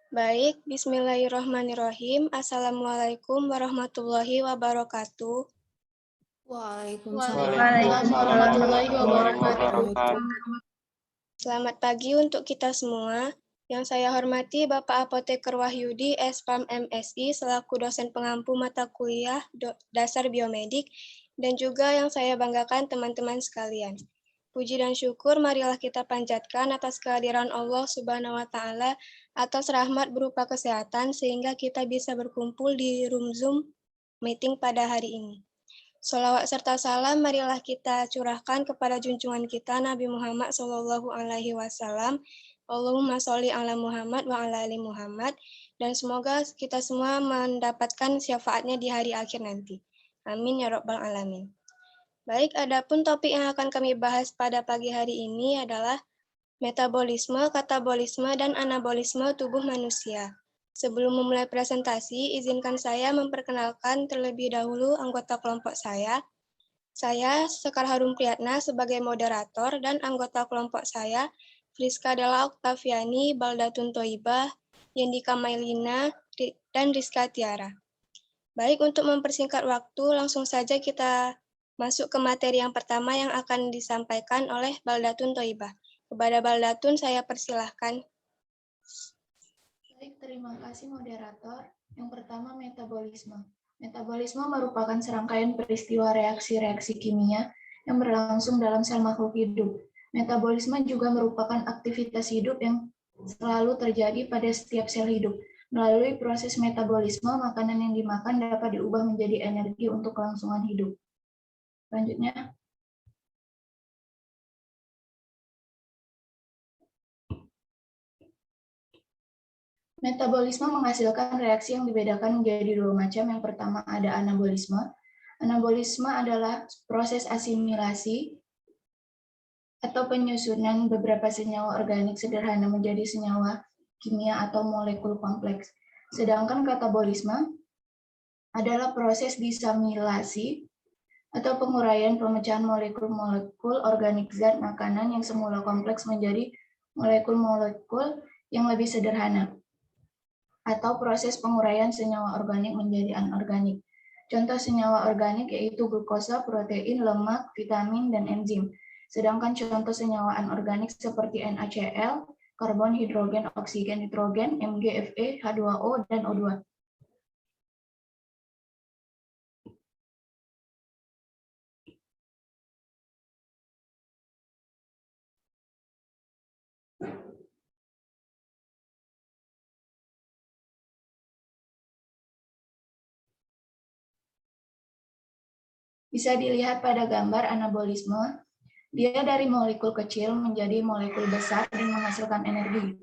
Baik, bismillahirrahmanirrahim. Assalamualaikum warahmatullahi wabarakatuh. Waalaikumsalam warahmatullahi wabarakatuh. Selamat pagi untuk kita semua. Yang saya hormati Bapak Apoteker Wahyudi, SPAM MSI, selaku dosen pengampu mata kuliah dasar biomedik, dan juga yang saya banggakan teman-teman sekalian. Puji dan syukur marilah kita panjatkan atas kehadiran Allah Subhanahu wa Ta'ala, atas rahmat berupa kesehatan sehingga kita bisa berkumpul di room Zoom meeting pada hari ini. Sholawat serta salam marilah kita curahkan kepada junjungan kita Nabi Muhammad SAW. Allahumma sholli ala Muhammad wa ala ali Muhammad, dan semoga kita semua mendapatkan syafaatnya di hari akhir nanti. Amin ya rabbal alamin. Baik, adapun topik yang akan kami bahas pada pagi hari ini adalah metabolisme, katabolisme, dan anabolisme tubuh manusia. Sebelum memulai presentasi, izinkan saya memperkenalkan terlebih dahulu anggota kelompok saya. Saya, Sekar Harum Priyatna, sebagai moderator, dan anggota kelompok saya, Friska Della Oktaviani, Baldatun Thoibah, Yendika Mailina, dan Rizka Tiara. Baik, untuk mempersingkat waktu, langsung saja kita masuk ke materi yang pertama yang akan disampaikan oleh Baldatun Thoibah. Kepada Baldatun, saya persilahkan. Baik, terima kasih moderator. Yang pertama, metabolisme. Metabolisme merupakan serangkaian peristiwa reaksi-reaksi kimia yang berlangsung dalam sel makhluk hidup. Metabolisme juga merupakan aktivitas hidup yang selalu terjadi pada setiap sel hidup. Melalui proses metabolisme, makanan yang dimakan dapat diubah menjadi energi untuk kelangsungan hidup. Selanjutnya, metabolisme menghasilkan reaksi yang dibedakan menjadi dua macam. Yang pertama ada anabolisme. Anabolisme adalah proses asimilasi atau penyusunan beberapa senyawa organik sederhana menjadi senyawa kimia atau molekul kompleks. Sedangkan katabolisme adalah proses disamilasi atau penguraian pemecahan molekul-molekul organik zat makanan yang semula kompleks menjadi molekul-molekul yang lebih sederhana, atau proses penguraian senyawa organik menjadi anorganik. Contoh senyawa organik yaitu glukosa, protein, lemak, vitamin, dan enzim. Sedangkan contoh senyawa anorganik seperti NaCl, karbon, hidrogen, oksigen, nitrogen, Mg, Fe, H2O, dan O2. Bisa dilihat pada gambar anabolisme, dia dari molekul kecil menjadi molekul besar dan menghasilkan energi.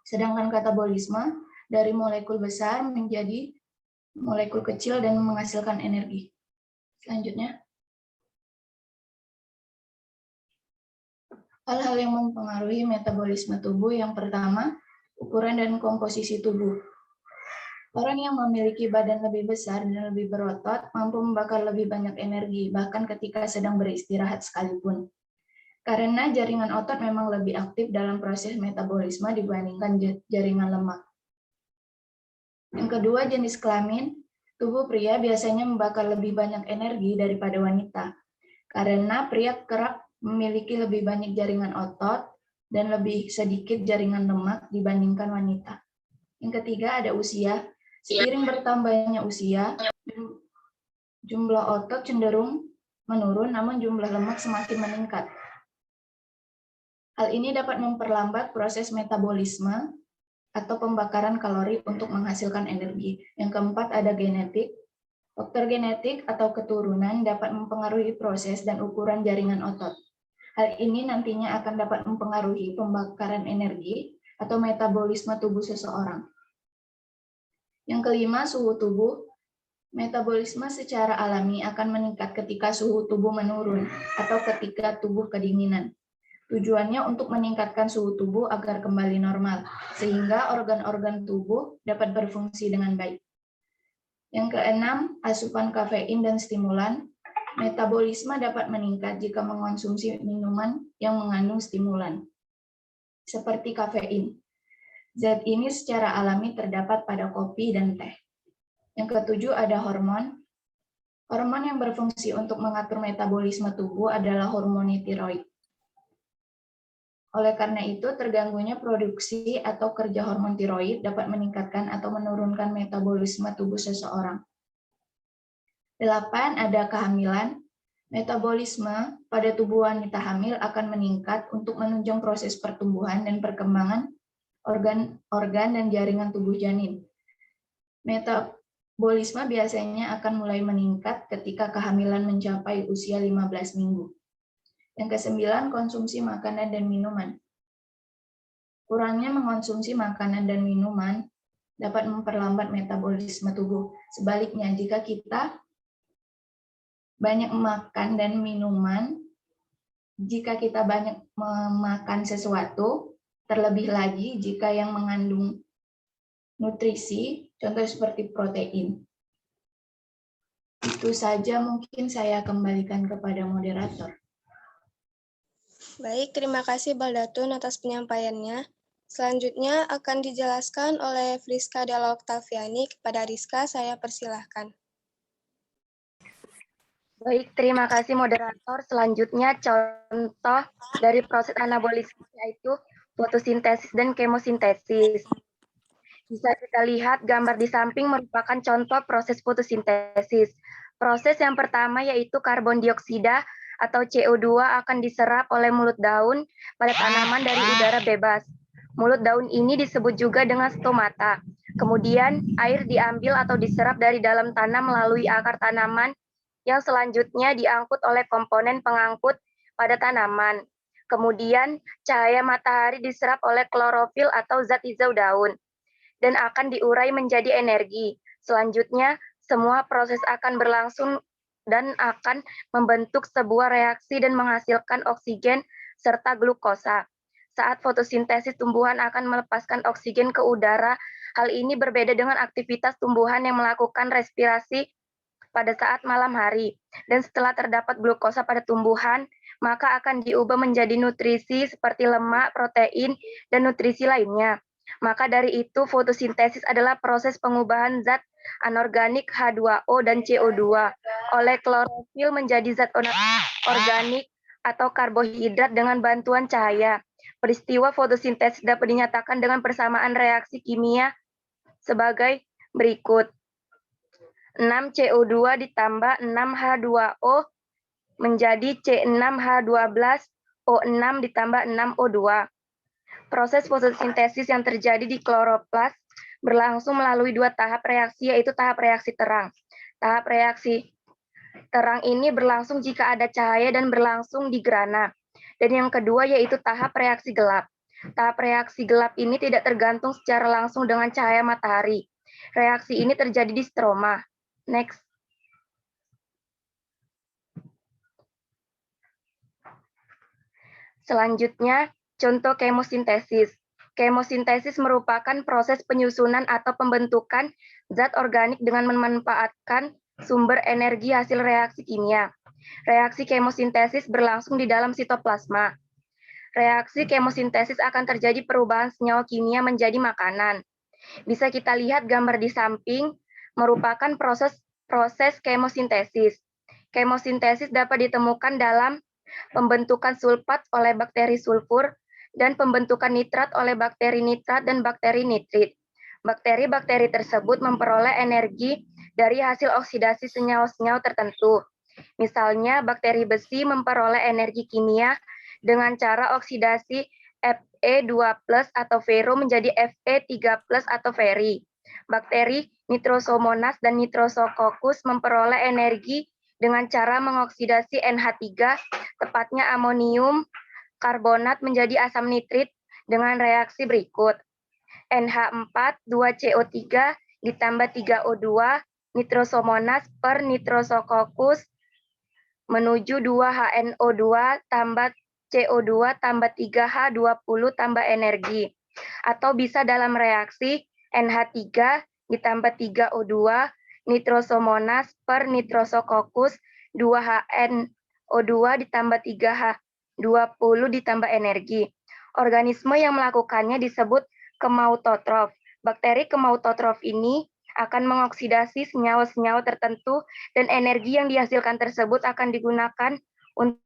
Sedangkan katabolisme dari molekul besar menjadi molekul kecil dan menghasilkan energi. Selanjutnya, hal-hal yang mempengaruhi metabolisme tubuh yang pertama, ukuran dan komposisi tubuh. Orang yang memiliki badan lebih besar dan lebih berotot mampu membakar lebih banyak energi, bahkan ketika sedang beristirahat sekalipun. Karena jaringan otot memang lebih aktif dalam proses metabolisme dibandingkan jaringan lemak. Yang kedua, jenis kelamin. Tubuh pria biasanya membakar lebih banyak energi daripada wanita. Karena pria kerap memiliki lebih banyak jaringan otot dan lebih sedikit jaringan lemak dibandingkan wanita. Yang ketiga, ada usia. Seiring bertambahnya usia, jumlah otot cenderung menurun, namun jumlah lemak semakin meningkat. Hal ini dapat memperlambat proses metabolisme atau pembakaran kalori untuk menghasilkan energi. Yang keempat, ada genetik. Faktor genetik atau keturunan dapat mempengaruhi proses dan ukuran jaringan otot. Hal ini nantinya akan dapat mempengaruhi pembakaran energi atau metabolisme tubuh seseorang. Yang kelima, suhu tubuh. Metabolisme secara alami akan meningkat ketika suhu tubuh menurun atau ketika tubuh kedinginan. Tujuannya untuk meningkatkan suhu tubuh agar kembali normal, sehingga organ-organ tubuh dapat berfungsi dengan baik. Yang keenam, asupan kafein dan stimulan. Metabolisme dapat meningkat jika mengonsumsi minuman yang mengandung stimulan, seperti kafein. Zat ini secara alami terdapat pada kopi dan teh. Yang ketujuh ada hormon. Hormon yang berfungsi untuk mengatur metabolisme tubuh adalah hormon tiroid. Oleh karena itu, terganggunya produksi atau kerja hormon tiroid dapat meningkatkan atau menurunkan metabolisme tubuh seseorang. 8. Ada kehamilan. Metabolisme pada tubuh wanita hamil akan meningkat untuk menunjang proses pertumbuhan dan perkembangan organ dan jaringan tubuh janin. Metabolisme biasanya akan mulai meningkat ketika kehamilan mencapai usia 15 minggu. Yang ke-9, konsumsi makanan dan minuman. Kurangnya mengonsumsi makanan dan minuman dapat memperlambat metabolisme tubuh. Sebaliknya, jika kita banyak makan dan minuman, jika kita banyak memakan sesuatu, terlebih lagi jika yang mengandung nutrisi, contoh seperti protein. Itu saja mungkin saya kembalikan kepada moderator. Baik, terima kasih Baldatun atas penyampaiannya. Selanjutnya akan dijelaskan oleh Friska Della Oktaviani. Kepada Rizka, saya persilahkan. Baik, terima kasih moderator. Selanjutnya contoh dari proses anabolisme yaitu fotosintesis dan kemosintesis. Bisa kita lihat gambar di samping merupakan contoh proses fotosintesis. Proses yang pertama yaitu karbon dioksida atau CO2 akan diserap oleh mulut daun pada tanaman dari udara bebas. Mulut daun ini disebut juga dengan stomata. Kemudian air diambil atau diserap dari dalam tanah melalui akar tanaman yang selanjutnya diangkut oleh komponen pengangkut pada tanaman. Kemudian cahaya matahari diserap oleh klorofil atau zat hijau daun dan akan diurai menjadi energi. Selanjutnya, semua proses akan berlangsung dan akan membentuk sebuah reaksi dan menghasilkan oksigen serta glukosa. Saat fotosintesis, tumbuhan akan melepaskan oksigen ke udara. Hal ini berbeda dengan aktivitas tumbuhan yang melakukan respirasi pada saat malam hari. Dan setelah terdapat glukosa pada tumbuhan, maka akan diubah menjadi nutrisi seperti lemak, protein, dan nutrisi lainnya. Maka dari itu, fotosintesis adalah proses pengubahan zat anorganik H2O dan CO2 oleh klorofil menjadi zat organik atau karbohidrat dengan bantuan cahaya. Peristiwa fotosintesis dapat dinyatakan dengan persamaan reaksi kimia sebagai berikut. 6 CO2 ditambah 6 H2O menjadi C6H12 O6 ditambah 6 O2. Proses fotosintesis yang terjadi di kloroplas berlangsung melalui dua tahap reaksi, yaitu tahap reaksi terang. Tahap reaksi terang ini berlangsung jika ada cahaya dan berlangsung di grana. Dan yang kedua yaitu tahap reaksi gelap. Tahap reaksi gelap ini tidak tergantung secara langsung dengan cahaya matahari. Reaksi ini terjadi di stroma. Next. Selanjutnya, contoh kemosintesis. Kemosintesis merupakan proses penyusunan atau pembentukan zat organik dengan memanfaatkan sumber energi hasil reaksi kimia. Reaksi kemosintesis berlangsung di dalam sitoplasma. Reaksi kemosintesis akan terjadi perubahan senyawa kimia menjadi makanan. Bisa kita lihat gambar di samping merupakan proses kemosintesis. Kemosintesis dapat ditemukan dalam pembentukan sulfat oleh bakteri sulfur dan pembentukan nitrat oleh bakteri nitrat dan bakteri nitrit. Bakteri-bakteri tersebut memperoleh energi dari hasil oksidasi senyawa-senyawa tertentu. Misalnya, bakteri besi memperoleh energi kimia dengan cara oksidasi Fe2+ atau ferro menjadi Fe3+ atau feri. Bakteri Nitrosomonas dan Nitrosococcus memperoleh energi dengan cara mengoksidasi NH3, tepatnya amonium karbonat menjadi asam nitrit dengan reaksi berikut. NH4, 2CO3 ditambah 3O2, Nitrosomonas per Nitrosococcus menuju 2HNO2 tambah CO2 tambah 3H20 tambah energi. Atau bisa dalam reaksi NH3 ditambah 3O2 Nitrosomonas per Nitrosococcus 2HNO2 ditambah 3H20 ditambah energi. Organisme yang melakukannya disebut kemautotrof. Bakteri kemautotrof ini akan mengoksidasi senyawa-senyawa tertentu dan energi yang dihasilkan tersebut akan digunakan untuk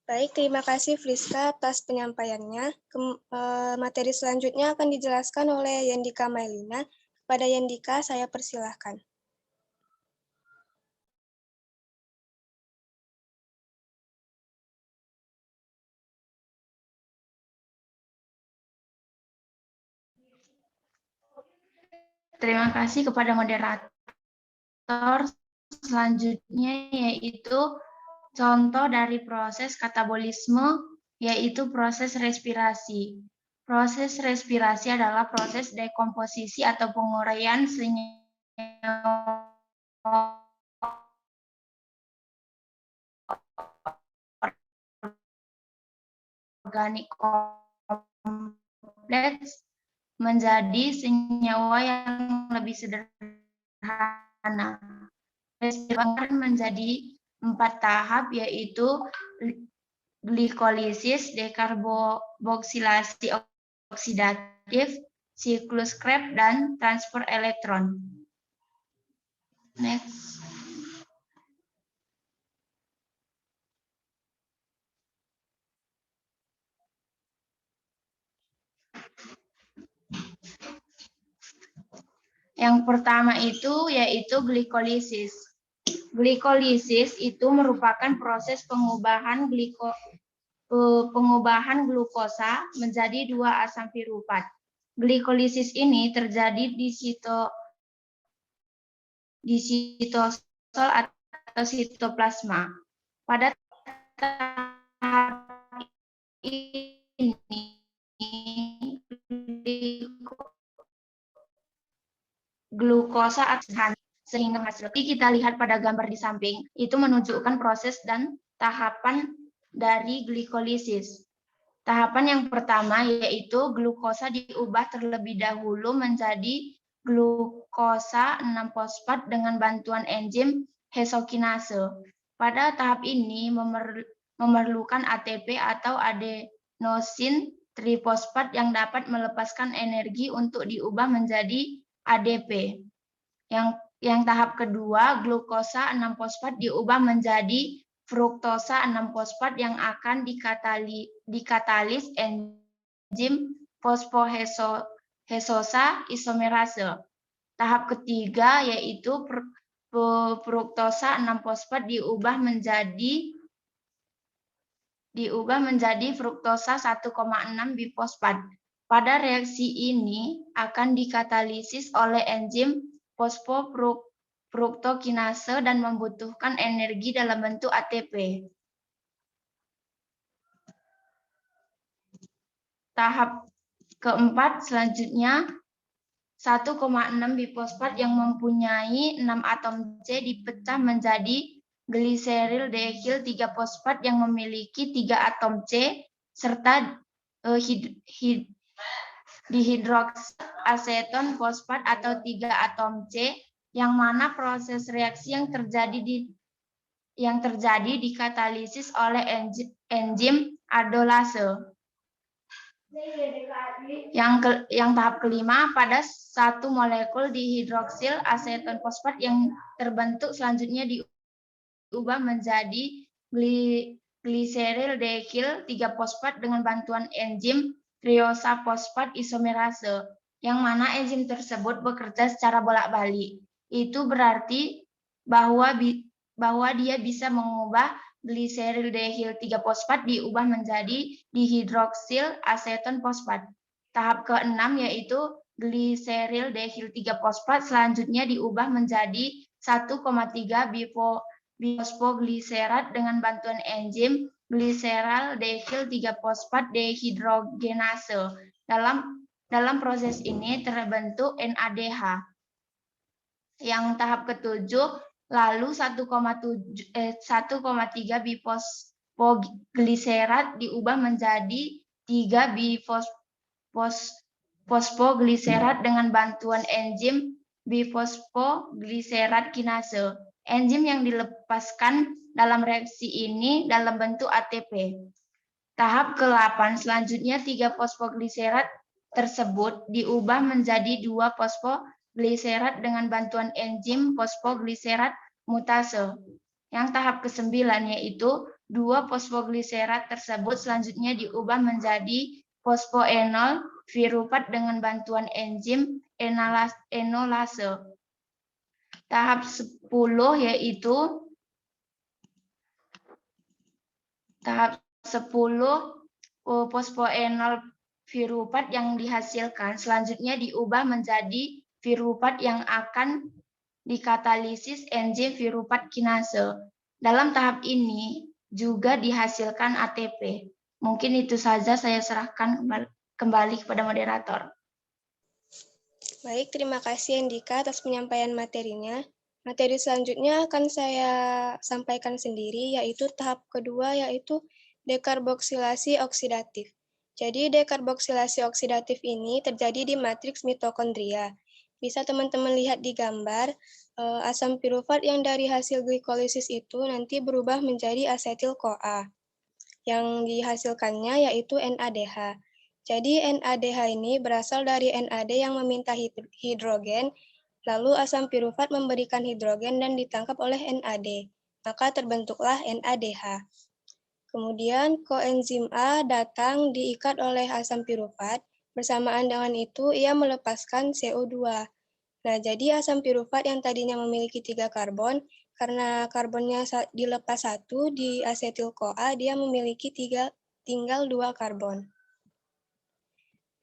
Baik, terima kasih Friska atas penyampaiannya. Materi selanjutnya akan dijelaskan oleh Yendika Mailina. Kepada Yendika, saya persilahkan. Terima kasih kepada moderator. Selanjutnya yaitu contoh dari proses katabolisme, yaitu proses respirasi. Proses respirasi adalah proses dekomposisi atau penguraian senyawa organik kompleks menjadi senyawa yang lebih sederhana. Respirasi menjadi 4 tahap, yaitu glikolisis, dekarboksilasi oksidatif, siklus Krebs, dan transfer elektron. Next. Yang pertama itu yaitu glikolisis. Glikolisis itu merupakan proses pengubahan glukosa menjadi 2 asam piruvat. Glikolisis ini terjadi di sitosol atau sitoplasma. Pada tahap ini glukosa sehingga hasil kita lihat pada gambar di samping itu menunjukkan proses dan tahapan dari glikolisis. Tahapan yang pertama yaitu glukosa diubah terlebih dahulu menjadi glukosa 6-fosfat dengan bantuan enzim hesokinase. Pada tahap ini memerlukan ATP atau adenosin trifosfat yang dapat melepaskan energi untuk diubah menjadi ADP. Yang tahap kedua, glukosa 6-fosfat diubah menjadi fruktosa 6-fosfat yang akan dikatalis enzim fosfohesosa isomerase. Tahap ketiga yaitu fruktosa 6-fosfat diubah menjadi fruktosa 1,6 bifosfat. Pada reaksi ini akan dikatalisis oleh enzim fosfofruktokinase dan membutuhkan energi dalam bentuk ATP. Tahap keempat selanjutnya 1,6 bifosfat yang mempunyai 6 atom C dipecah menjadi gliseril deethil 3-fosfat yang memiliki 3 atom C serta dihidroksaseton fosfat atau 3 atom C, yang mana proses reaksi yang terjadi dikatalisis oleh enzim aldolase. Yang tahap kelima, pada 1 molekul dihidroksil aseton fosfat yang terbentuk selanjutnya diubah menjadi gliseril deethil 3-fosfat dengan bantuan enzim triosa fosfat isomerase, yang mana enzim tersebut bekerja secara bolak-balik. Itu berarti bahwa dia bisa mengubah gliseril deethil 3-fosfat diubah menjadi dihidroksil aseton fosfat. Tahap ke-6 yaitu gliseril deethil 3-fosfat selanjutnya diubah menjadi 1,3 bifosfogliserat dengan bantuan enzim gliseral deethil 3-fosfat dehidrogenase. Dalam proses ini terbentuk NADH. Yang tahap ketujuh, lalu 1,3 bifosfogliserat diubah menjadi 3 bifosfogliserat dengan bantuan enzim bifosfogliserat kinase. Enzim yang dilepaskan dalam reaksi ini dalam bentuk ATP. Tahap ke-8 selanjutnya 3 fosfogliserat tersebut diubah menjadi 2 fosfogliserat dengan bantuan enzim fosfogliserat mutase. Yang tahap ke-9 yaitu 2 fosfogliserat tersebut selanjutnya diubah menjadi fosfoenol virupat dengan bantuan enzim enolase. Tahap 10 yaitu tahap 10 fosfoenol virupat yang dihasilkan selanjutnya diubah menjadi virupat yang akan dikatalisis enzim virupat kinase. Dalam tahap ini juga dihasilkan ATP. Mungkin itu saja, saya serahkan kembali kepada moderator. Baik, terima kasih Andika atas penyampaian materinya. Materi selanjutnya akan saya sampaikan sendiri, yaitu tahap kedua, yaitu dekarboksilasi oksidatif. Jadi dekarboksilasi oksidatif ini terjadi di matriks mitokondria. Bisa teman-teman lihat di gambar, asam pirufat yang dari hasil glikolisis itu nanti berubah menjadi asetil-CoA. Yang dihasilkannya yaitu NADH. Jadi NADH ini berasal dari NAD yang meminta hidrogen, lalu asam pirufat memberikan hidrogen dan ditangkap oleh NAD. Maka terbentuklah NADH. Kemudian koenzim A datang diikat oleh asam pirufat, bersamaan dengan itu ia melepaskan CO2. Nah, jadi asam pirufat yang tadinya memiliki 3 karbon, karena karbonnya dilepas 1 di asetil-CoA, dia memiliki tinggal 2 karbon.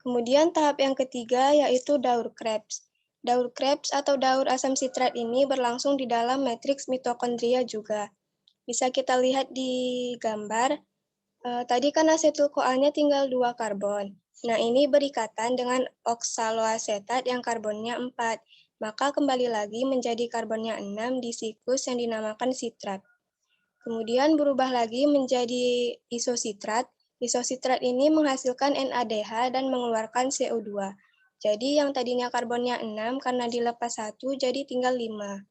Kemudian tahap yang ketiga yaitu Daur-Krebs. Daur-Krebs atau daur asam sitrat ini berlangsung di dalam matriks mitokondria juga. Bisa kita lihat di gambar, tadi kan asetil-CoA-nya tinggal 2 karbon. Nah, ini berikatan dengan oksaloasetat yang karbonnya 4. Maka kembali lagi menjadi karbonnya 6 di siklus yang dinamakan sitrat. Kemudian berubah lagi menjadi isositrat. Isositrat ini menghasilkan NADH dan mengeluarkan CO2. Jadi yang tadinya karbonnya 6 karena dilepas 1 jadi tinggal 5.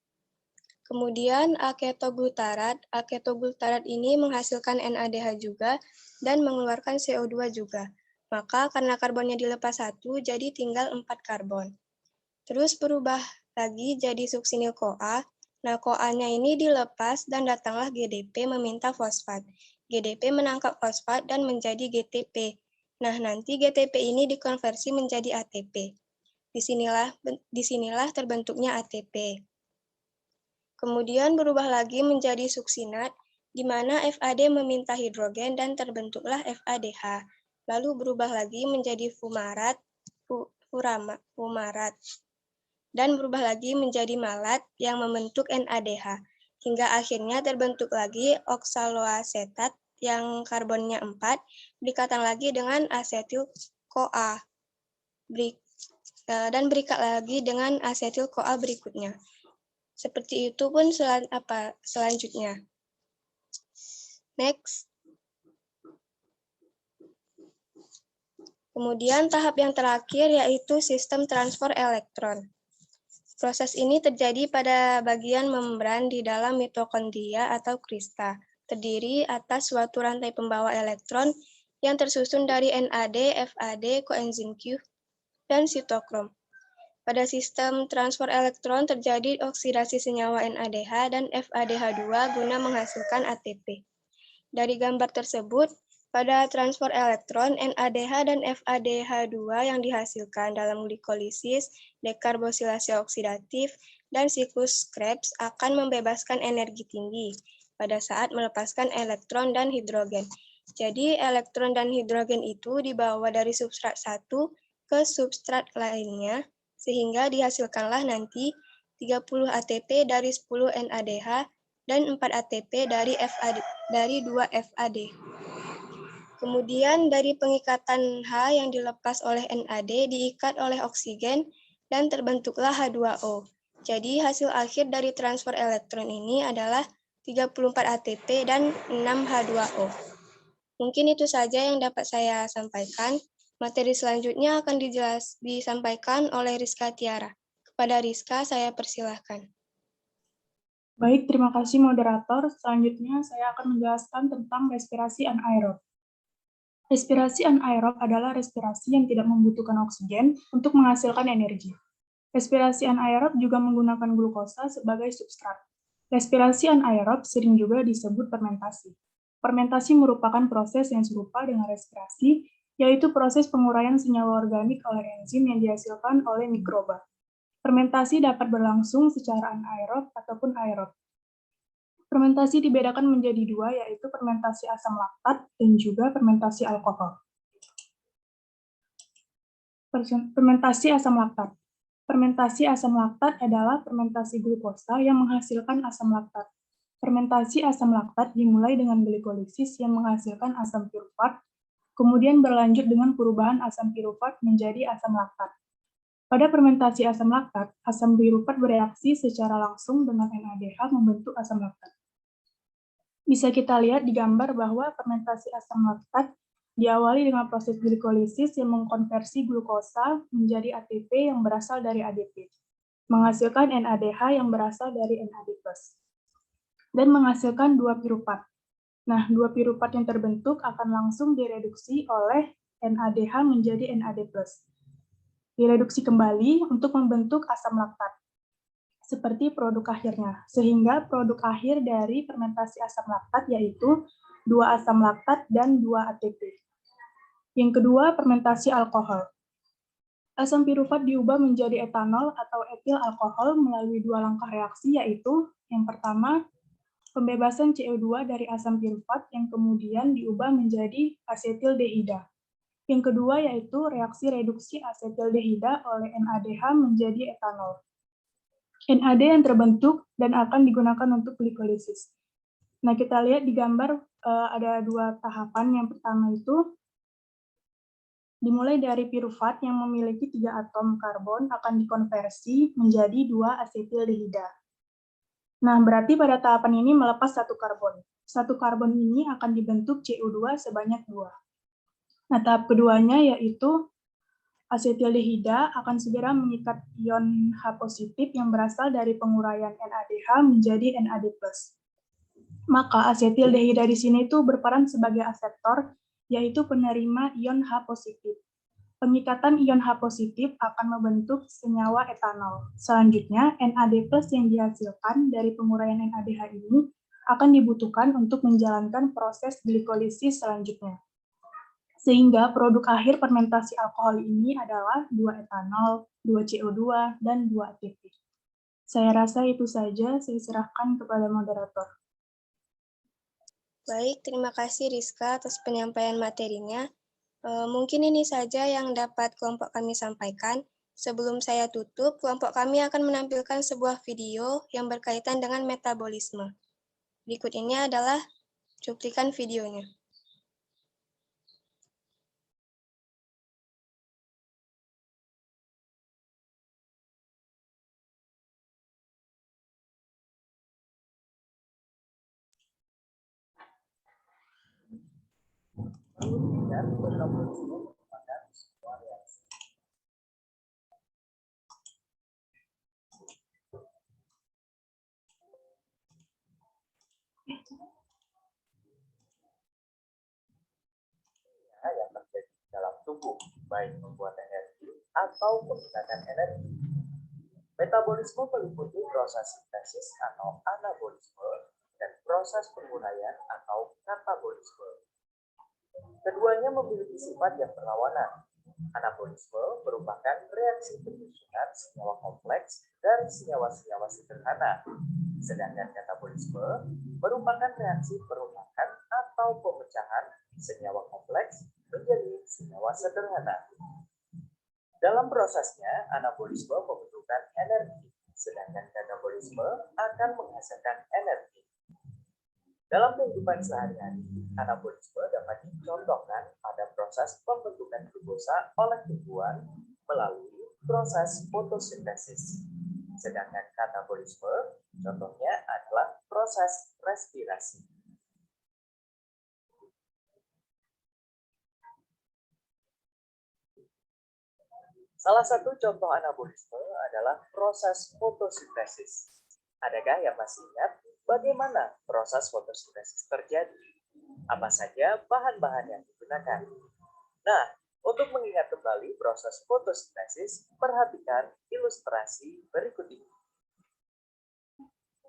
Kemudian aketoglutarat. Aketoglutarat ini menghasilkan NADH juga dan mengeluarkan CO2 juga. Maka karena karbonnya dilepas 1 jadi tinggal 4 karbon. Terus berubah lagi jadi suksinil-CoA. Nah, CoA-nya ini dilepas dan datanglah GDP meminta fosfat. GDP menangkap fosfat dan menjadi GTP. Nah, nanti GTP ini dikonversi menjadi ATP. Disinilah terbentuknya ATP. Kemudian berubah lagi menjadi suksinat, di mana FAD meminta hidrogen dan terbentuklah FADH. Lalu berubah lagi menjadi fumarat, dan berubah lagi menjadi malat yang membentuk NADH. Hingga akhirnya terbentuk lagi oksaloasetat yang karbonnya 4, berikatan lagi dengan asetil-CoA. Dan berikat lagi dengan asetil-CoA berikutnya. Seperti itu pun selanjutnya. Next. Kemudian tahap yang terakhir yaitu sistem transfer elektron. Proses ini terjadi pada bagian membran di dalam mitokondria atau krista, terdiri atas suatu rantai pembawa elektron yang tersusun dari NAD, FAD, koenzim Q, dan sitokrom. Pada sistem transfer elektron terjadi oksidasi senyawa NADH dan FADH2 guna menghasilkan ATP. Dari gambar tersebut, pada transfer elektron, NADH dan FADH2 yang dihasilkan dalam glikolisis, dekarboksilasi oksidatif, dan siklus Krebs akan membebaskan energi tinggi pada saat melepaskan elektron dan hidrogen. Jadi, elektron dan hidrogen itu dibawa dari substrat 1 ke substrat lainnya, sehingga dihasilkanlah nanti 30 ATP dari 10 NADH dan 4 ATP dari 2 FAD. Kemudian dari pengikatan H yang dilepas oleh NAD diikat oleh oksigen dan terbentuklah H2O. Jadi hasil akhir dari transfer elektron ini adalah 34 ATP dan 6 H2O. Mungkin itu saja yang dapat saya sampaikan. Materi selanjutnya akan disampaikan oleh Rizka Tiara. Kepada Rizka, saya persilahkan. Baik, terima kasih moderator. Selanjutnya saya akan menjelaskan tentang respirasi anaerob. Respirasi anaerob adalah respirasi yang tidak membutuhkan oksigen untuk menghasilkan energi. Respirasi anaerob juga menggunakan glukosa sebagai substrat. Respirasi anaerob sering juga disebut fermentasi. Fermentasi merupakan proses yang serupa dengan respirasi, yaitu proses penguraian senyawa organik oleh enzim yang dihasilkan oleh mikroba. Fermentasi dapat berlangsung secara anaerob ataupun aerob. Fermentasi dibedakan menjadi dua, yaitu fermentasi asam laktat dan juga fermentasi alkohol. Fermentasi asam laktat. Fermentasi asam laktat adalah fermentasi glukosa yang menghasilkan asam laktat. Fermentasi asam laktat dimulai dengan glikolisis yang menghasilkan asam pirufat, kemudian berlanjut dengan perubahan asam pirufat menjadi asam laktat. Pada fermentasi asam laktat, asam pirufat bereaksi secara langsung dengan NADH membentuk asam laktat. Bisa kita lihat di gambar bahwa fermentasi asam laktat diawali dengan proses glikolisis yang mengkonversi glukosa menjadi ATP yang berasal dari ADP, menghasilkan NADH yang berasal dari NAD+, dan menghasilkan 2 pirufat. Nah, 2 pirufat yang terbentuk akan langsung direduksi oleh NADH menjadi NAD+. Direduksi kembali untuk membentuk asam laktat seperti produk akhirnya, sehingga produk akhir dari fermentasi asam laktat yaitu 2 asam laktat dan 2 ATP. Yang kedua, fermentasi alkohol. Asam pirufat diubah menjadi etanol atau etil alkohol melalui 2 langkah reaksi, yaitu yang pertama, pembebasan CO2 dari asam pirufat yang kemudian diubah menjadi asetildehida. Yang kedua yaitu reaksi reduksi asetildehida oleh NADH menjadi etanol. NAD yang terbentuk dan akan digunakan untuk glikolisis. Nah, kita lihat di gambar ada 2 tahapan. Yang pertama itu dimulai dari pirufat yang memiliki 3 atom karbon akan dikonversi menjadi 2 asetildehida. Nah, berarti pada tahapan ini melepas 1 karbon. 1 karbon ini akan dibentuk CO2 sebanyak 2. Nah, tahap keduanya yaitu asetildehida akan segera mengikat ion H positif yang berasal dari penguraian NADH menjadi NAD+. Maka asetildehida di sini itu berperan sebagai aseptor, yaitu penerima ion H positif. Pengikatan ion H positif akan membentuk senyawa etanol. Selanjutnya, NAD+ yang dihasilkan dari penguraian NADH ini akan dibutuhkan untuk menjalankan proses glikolisis selanjutnya. Sehingga produk akhir fermentasi alkohol ini adalah 2 etanol, 2 CO2, dan 2 ATP. Saya rasa itu saja, saya serahkan kepada moderator. Baik, terima kasih Rizka atas penyampaian materinya. Mungkin ini saja yang dapat kelompok kami sampaikan. Sebelum saya tutup, kelompok kami akan menampilkan sebuah video yang berkaitan dengan metabolisme. Berikut ini adalah cuplikan videonya. yang terjadi dalam tubuh, baik membuat energi atau menggunakan energi. Metabolisme meliputi proses sintesis atau anabolisme dan proses penguraian atau katabolisme. Keduanya memiliki sifat yang berlawanan. Anabolisme merupakan reaksi penyusunan senyawa kompleks dari senyawa-senyawa sederhana, sedangkan katabolisme merupakan reaksi perubahan atau pemecahan senyawa kompleks menjadi senyawa sederhana. Dalam prosesnya, anabolisme membutuhkan energi, sedangkan katabolisme akan menghasilkan energi. Dalam kehidupan sehari-hari, anabolisme dapat dicontohkan pada proses pembentukan glukosa oleh tumbuhan melalui proses fotosintesis. Sedangkan katabolisme contohnya adalah proses respirasi. Salah satu contoh anabolisme adalah proses fotosintesis. Adakah yang masih ingat bagaimana proses fotosintesis terjadi? Apa saja bahan-bahan yang digunakan? Nah, untuk mengingat kembali proses fotosintesis, perhatikan ilustrasi berikut ini.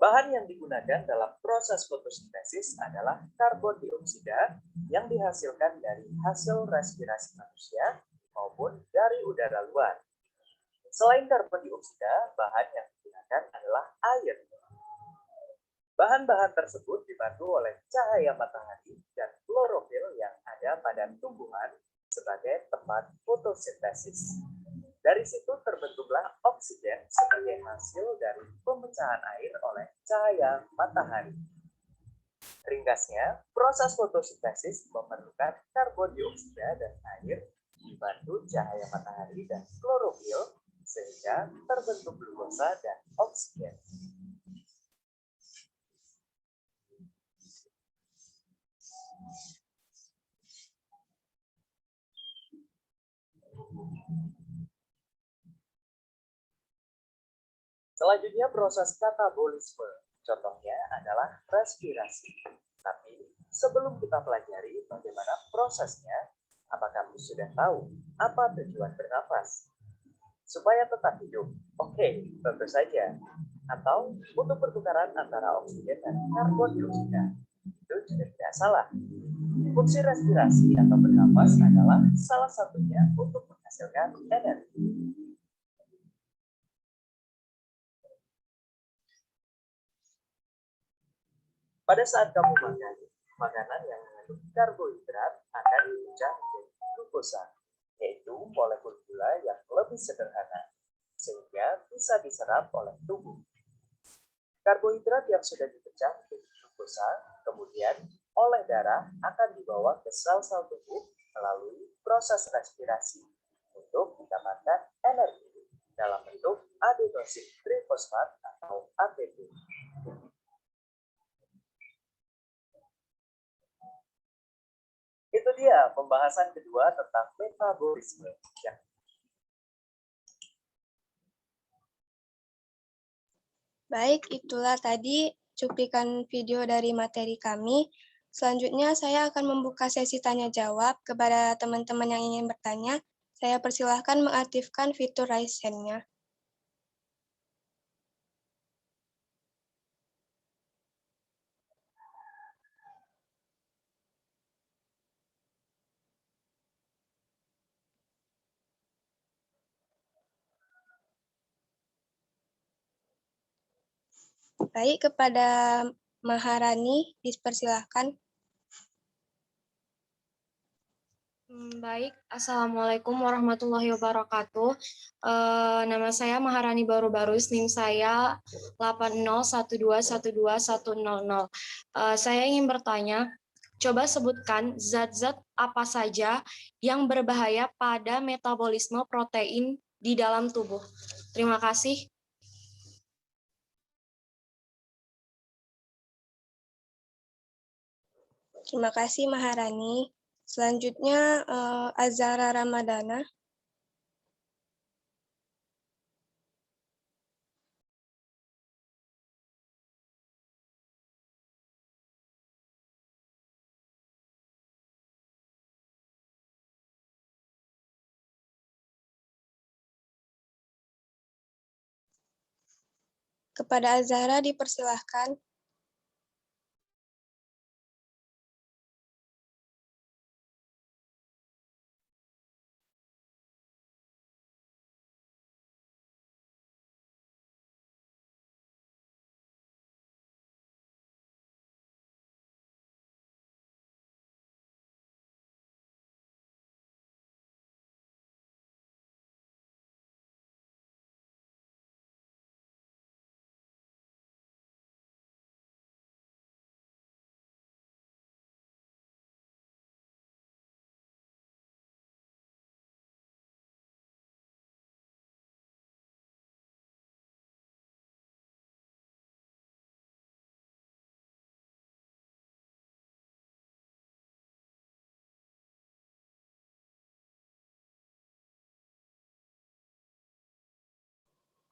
Bahan yang digunakan dalam proses fotosintesis adalah karbon dioksida yang dihasilkan dari hasil respirasi manusia maupun dari udara luar. Selain karbon dioksida, bahan yang digunakan adalah air. Bahan-bahan tersebut dibantu oleh cahaya matahari dan klorofil yang ada pada tumbuhan sebagai tempat fotosintesis. Dari situ terbentuklah oksigen sebagai hasil dari pemecahan air oleh cahaya matahari. Ringkasnya, proses fotosintesis memerlukan karbon dioksida dan air dibantu cahaya matahari dan klorofil sehingga terbentuk glukosa dan oksigen. Selanjutnya proses katabolisme. Contohnya adalah respirasi. Tapi sebelum kita pelajari bagaimana prosesnya, apa kamu sudah tahu apa tujuan bernapas? Supaya tetap hidup. Oke, tentu saja. Atau untuk pertukaran antara oksigen dan karbon dioksida. Itu juga tidak salah. Fungsi respirasi atau bernapas adalah salah satunya untuk menghasilkan energi. Pada saat kamu makan, makanan yang mengandung karbohidrat akan dipecah menjadi glukosa, yaitu molekul gula yang lebih sederhana, sehingga bisa diserap oleh tubuh. Karbohidrat yang sudah dipecah menjadi glukosa, kemudian oleh darah akan dibawa ke sel-sel tubuh melalui proses respirasi untuk mendapatkan energi dalam bentuk adenosin trifosfat atau ATP. Itu dia pembahasan kedua tentang metabolisme. Ya. Baik, itulah tadi cuplikan video dari materi kami. Selanjutnya saya akan membuka sesi tanya jawab kepada teman-teman yang ingin bertanya. Saya persilahkan mengaktifkan fitur raise hand-nya. Baik, kepada Maharani, dipersilahkan. Baik, Assalamualaikum warahmatullahi wabarakatuh. Nama saya Maharani Baru-Barus, NIM saya 801212100. Saya ingin bertanya, coba sebutkan zat-zat apa saja yang berbahaya pada metabolisme protein di dalam tubuh. Terima kasih. Terima kasih Maharani. Selanjutnya Azhara Ramadana. Kepada Azhara dipersilahkan.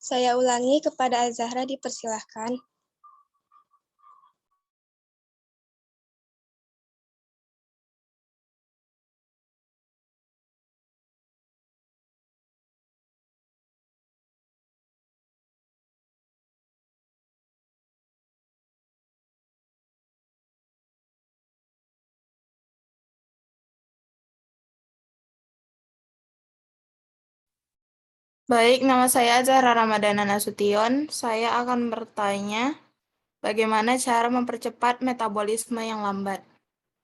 Saya ulangi, kepada Azahra dipersilahkan. Baik, nama saya Zahra Ramadana Nasution. Saya akan bertanya bagaimana cara mempercepat metabolisme yang lambat.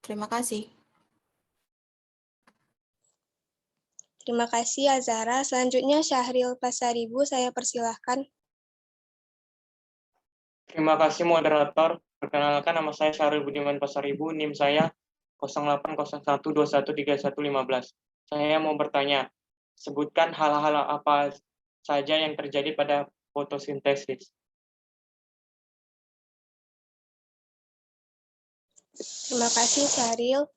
Terima kasih. Terima kasih Azahra. Selanjutnya Syahril Pasaribu, saya persilahkan. Terima kasih moderator. Perkenalkan, nama saya Syahril Budiman Pasaribu, NIM saya 0801213115. Saya mau bertanya, sebutkan hal-hal apa saja yang terjadi pada fotosintesis. Terima kasih Syahril.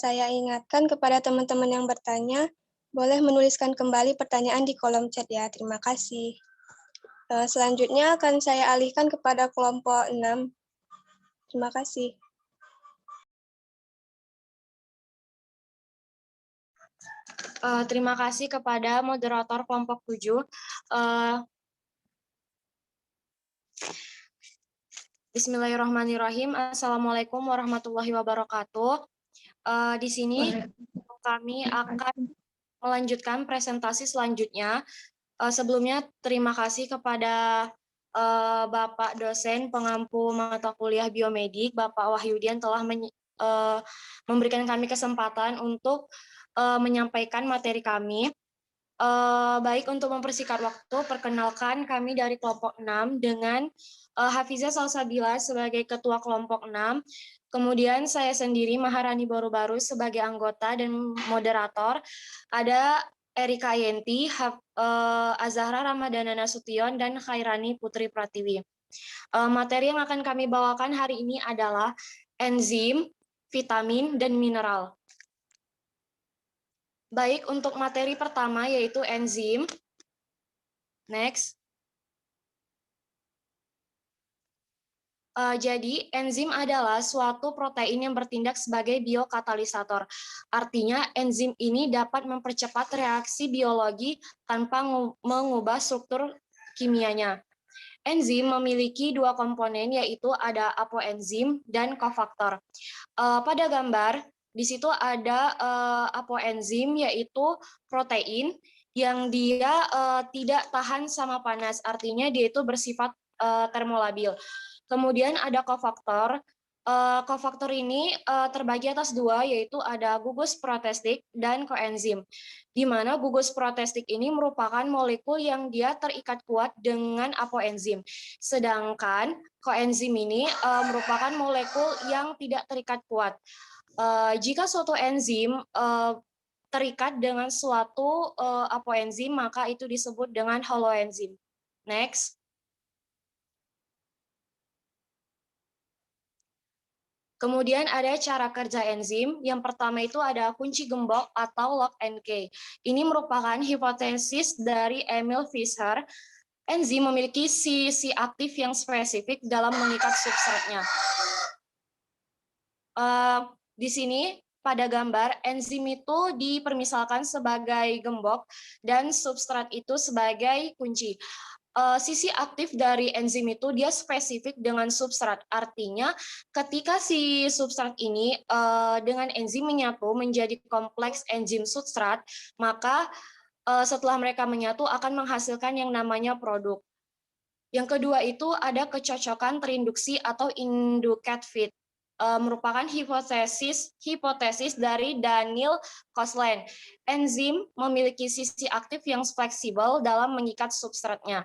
Saya ingatkan kepada teman-teman yang bertanya, boleh menuliskan kembali pertanyaan di kolom chat ya. Terima kasih. Selanjutnya akan saya alihkan kepada kelompok 6. Terima kasih. Terima kasih kepada moderator kelompok 7. Bismillahirrahmanirrahim. Assalamualaikum warahmatullahi wabarakatuh. Di sini kami akan melanjutkan presentasi selanjutnya. Sebelumnya terima kasih kepada Bapak dosen pengampu mata kuliah biomedik, Bapak Wahyudian telah memberikan kami kesempatan untuk menyampaikan materi kami. Baik, untuk mempersingkat waktu, perkenalkan kami dari kelompok 6 dengan Hafizah Salsabila sebagai ketua kelompok 6, kemudian saya sendiri Maharani Baru-Baru sebagai anggota dan moderator, ada Erika Yenti, Azahra Ramadana Nasution, dan Khairani Putri Pratiwi. Materi yang akan kami bawakan hari ini adalah enzim, vitamin, dan mineral. Baik, untuk materi pertama yaitu enzim. Next. Jadi, enzim adalah suatu protein yang bertindak sebagai biokatalisator. Artinya, enzim ini dapat mempercepat reaksi biologi tanpa mengubah struktur kimianya. Enzim memiliki dua komponen, yaitu ada apoenzim dan kofaktor. Pada gambar, di situ ada apoenzim, yaitu protein yang dia tidak tahan sama panas, artinya dia itu bersifat termolabil. Kemudian ada kofaktor. Kofaktor ini terbagi atas dua, yaitu ada gugus protestik dan koenzim. Di mana gugus protestik ini merupakan molekul yang dia terikat kuat dengan apoenzim. Sedangkan koenzim ini merupakan molekul yang tidak terikat kuat. Jika suatu enzim terikat dengan suatu apoenzim, maka itu disebut dengan holoenzim. Next. Kemudian ada cara kerja enzim. Yang pertama itu ada kunci gembok atau lock and key. Ini merupakan hipotesis dari Emil Fischer. Enzim memiliki sisi aktif yang spesifik dalam mengikat substratnya. Di sini pada gambar, enzim itu dipermisalkan sebagai gembok dan substrat itu sebagai kunci. Sisi aktif dari enzim itu dia spesifik dengan substrat. Artinya ketika si substrat ini dengan enzim menyatu menjadi kompleks enzim substrat, maka setelah mereka menyatu akan menghasilkan yang namanya produk. Yang kedua itu ada kecocokan terinduksi atau induced fit. Merupakan hipotesis dari Daniel Kosland. Enzim memiliki sisi aktif yang fleksibel dalam mengikat substratnya.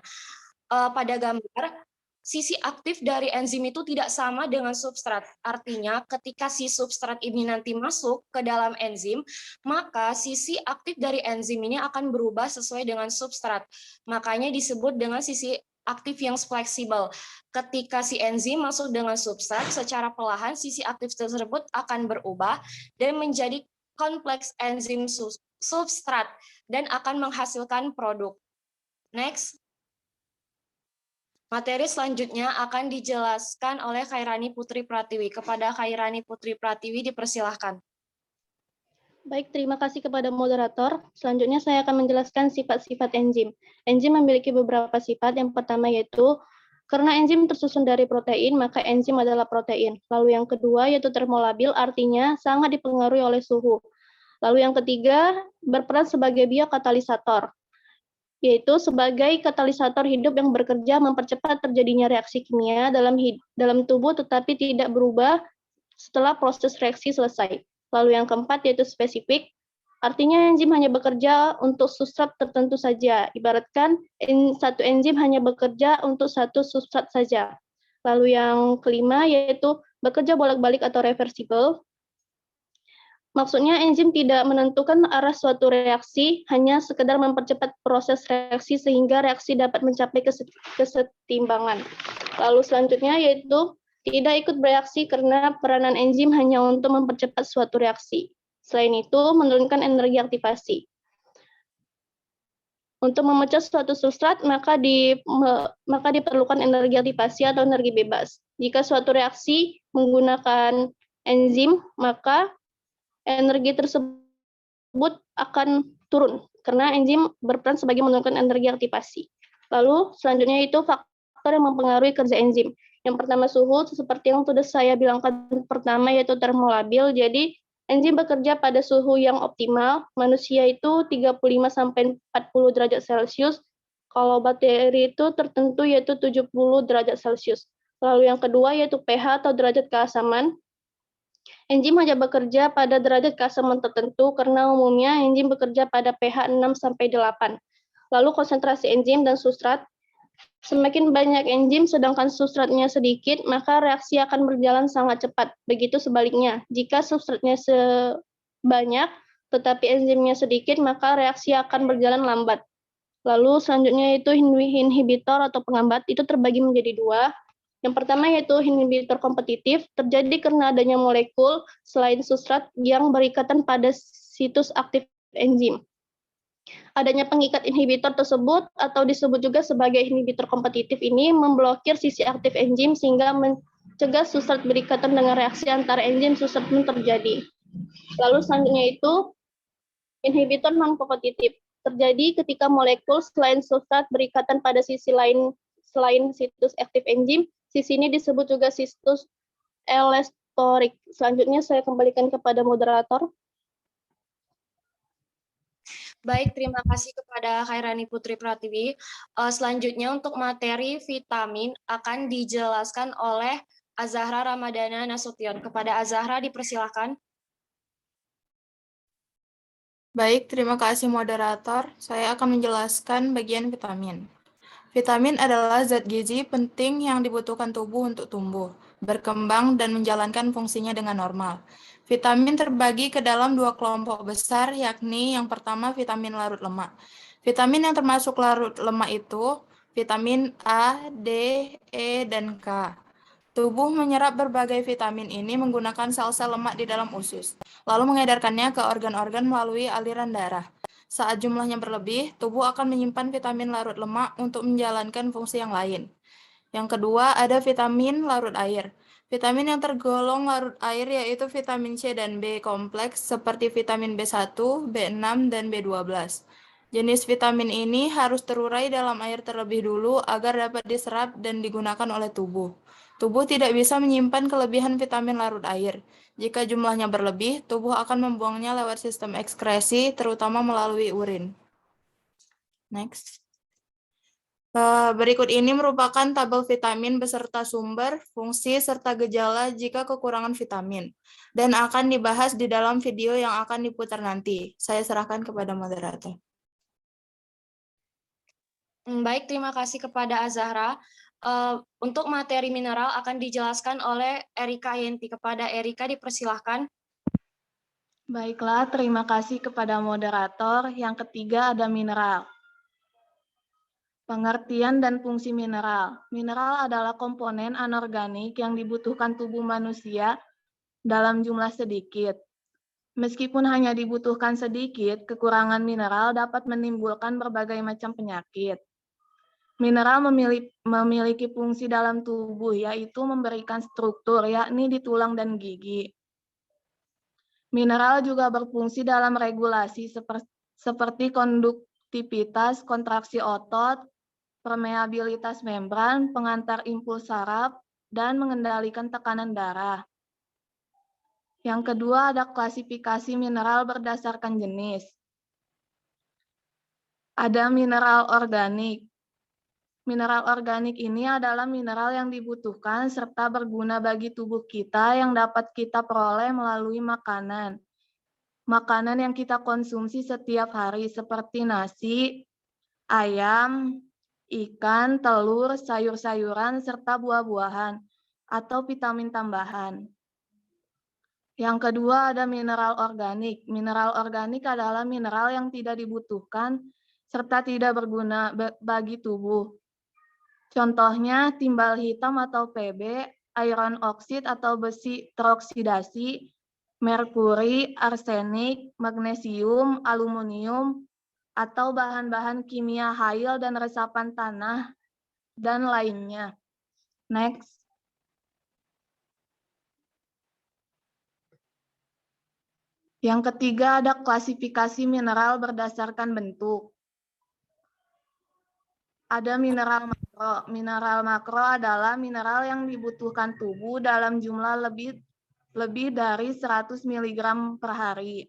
Pada gambar, sisi aktif dari enzim itu tidak sama dengan substrat. Artinya, ketika si substrat ini nanti masuk ke dalam enzim, maka sisi aktif dari enzim ini akan berubah sesuai dengan substrat. Makanya disebut dengan sisi aktif yang fleksibel. Ketika si enzim masuk dengan substrat, secara perlahan sisi aktif tersebut akan berubah dan menjadi kompleks enzim substrat dan akan menghasilkan produk. Next. Materi selanjutnya akan dijelaskan oleh Khairani Putri Pratiwi. Kepada Khairani Putri Pratiwi dipersilahkan. Baik, terima kasih kepada moderator. Selanjutnya saya akan menjelaskan sifat-sifat enzim. Enzim memiliki beberapa sifat. Yang pertama yaitu, karena enzim tersusun dari protein, maka enzim adalah protein. Lalu yang kedua yaitu termolabil, artinya sangat dipengaruhi oleh suhu. Lalu yang ketiga, berperan sebagai biokatalisator, yaitu sebagai katalisator hidup yang bekerja mempercepat terjadinya reaksi kimia dalam tubuh tetapi tidak berubah setelah proses reaksi selesai. Lalu yang keempat yaitu spesifik, artinya enzim hanya bekerja untuk substrat tertentu saja. Ibaratkan satu enzim hanya bekerja untuk satu substrat saja. Lalu yang kelima yaitu bekerja bolak-balik atau reversible. Maksudnya enzim tidak menentukan arah suatu reaksi, hanya sekedar mempercepat proses reaksi sehingga reaksi dapat mencapai kesetimbangan. Lalu selanjutnya yaitu tidak ikut bereaksi karena peranan enzim hanya untuk mempercepat suatu reaksi. Selain itu, menurunkan energi aktivasi. Untuk memecah suatu substrat, maka diperlukan energi aktivasi atau energi bebas. Jika suatu reaksi menggunakan enzim, maka energi tersebut akan turun karena enzim berperan sebagai menurunkan energi aktivasi. Lalu selanjutnya itu faktor yang mempengaruhi kerja enzim. Yang pertama suhu, seperti yang sudah saya bilangkan pertama yaitu termolabil. Jadi enzim bekerja pada suhu yang optimal. Manusia itu 35-40 derajat Celcius. Kalau bakteri itu tertentu yaitu 70 derajat Celcius. Lalu yang kedua yaitu pH atau derajat keasaman. Enzim hanya bekerja pada derajat keasaman tertentu karena umumnya enzim bekerja pada pH 6-8. Lalu konsentrasi enzim dan substrat. Semakin banyak enzim sedangkan substratnya sedikit, maka reaksi akan berjalan sangat cepat. Begitu sebaliknya, jika substratnya sebanyak tetapi enzimnya sedikit, maka reaksi akan berjalan lambat. Lalu selanjutnya itu inhibitor atau penghambat, itu terbagi menjadi dua. Yang pertama yaitu inhibitor kompetitif, terjadi karena adanya molekul selain substrat yang berikatan pada situs aktif enzim. Adanya pengikat inhibitor tersebut atau disebut juga sebagai inhibitor kompetitif ini memblokir sisi aktif enzim sehingga mencegah substrat berikatan dengan reaksi antara enzim substrat pun terjadi. Lalu selanjutnya itu inhibitor non-kompetitif, terjadi ketika molekul selain substrat berikatan pada sisi lain selain situs aktif enzim. Sisi ini disebut juga situs elestorik. Selanjutnya saya kembalikan kepada moderator. Baik, terima kasih kepada Khairani Putri Pratiwi. Selanjutnya untuk materi vitamin akan dijelaskan oleh Azahra Ramadana Nasution. Kepada Azahra dipersilakan. Baik, terima kasih moderator. Saya akan menjelaskan bagian vitamin. Vitamin adalah zat gizi penting yang dibutuhkan tubuh untuk tumbuh, berkembang, dan menjalankan fungsinya dengan normal. Vitamin terbagi ke dalam dua kelompok besar, yakni yang pertama vitamin larut lemak. Vitamin yang termasuk larut lemak itu vitamin A, D, E, dan K. Tubuh menyerap berbagai vitamin ini menggunakan sel-sel lemak di dalam usus, lalu mengedarkannya ke organ-organ melalui aliran darah. Saat jumlahnya berlebih, tubuh akan menyimpan vitamin larut lemak untuk menjalankan fungsi yang lain. Yang kedua, ada vitamin larut air. Vitamin yang tergolong larut air yaitu vitamin C dan B kompleks seperti vitamin B1, B6, dan B12. Jenis vitamin ini harus terurai dalam air terlebih dulu agar dapat diserap dan digunakan oleh tubuh. Tubuh tidak bisa menyimpan kelebihan vitamin larut air. Jika jumlahnya berlebih, tubuh akan membuangnya lewat sistem ekskresi, terutama melalui urin. Next. Berikut ini merupakan tabel vitamin beserta sumber, fungsi, serta gejala jika kekurangan vitamin, dan akan dibahas di dalam video yang akan diputar nanti. Saya serahkan kepada moderator. Baik, terima kasih kepada Azahra. Untuk materi mineral akan dijelaskan oleh Erika Yenti. Kepada Erika dipersilahkan. Baiklah, terima kasih kepada moderator. Yang ketiga ada mineral. Pengertian dan fungsi mineral. Mineral adalah komponen anorganik yang dibutuhkan tubuh manusia dalam jumlah sedikit. Meskipun hanya dibutuhkan sedikit, kekurangan mineral dapat menimbulkan berbagai macam penyakit. Mineral memiliki fungsi dalam tubuh, yaitu memberikan struktur, yakni di tulang dan gigi. Mineral juga berfungsi dalam regulasi seperti konduktivitas, kontraksi otot, permeabilitas membran, pengantar impuls saraf, dan mengendalikan tekanan darah. Yang kedua ada klasifikasi mineral berdasarkan jenis. Ada mineral organik. Mineral organik ini adalah mineral yang dibutuhkan serta berguna bagi tubuh kita yang dapat kita peroleh melalui makanan. Makanan yang kita konsumsi setiap hari seperti nasi, ayam, ikan, telur, sayur-sayuran, serta buah-buahan, atau vitamin tambahan. Yang kedua ada mineral organik. Mineral organik adalah mineral yang tidak dibutuhkan serta tidak berguna bagi tubuh. Contohnya timbal hitam atau Pb, iron oxide atau besi teroksidasi, merkuri, arsenik, magnesium, aluminium, atau bahan-bahan kimia hail dan resapan tanah, dan lainnya. Next. Yang ketiga ada klasifikasi mineral berdasarkan bentuk. Ada mineral makro. Mineral makro adalah mineral yang dibutuhkan tubuh dalam jumlah lebih dari 100 mg per hari.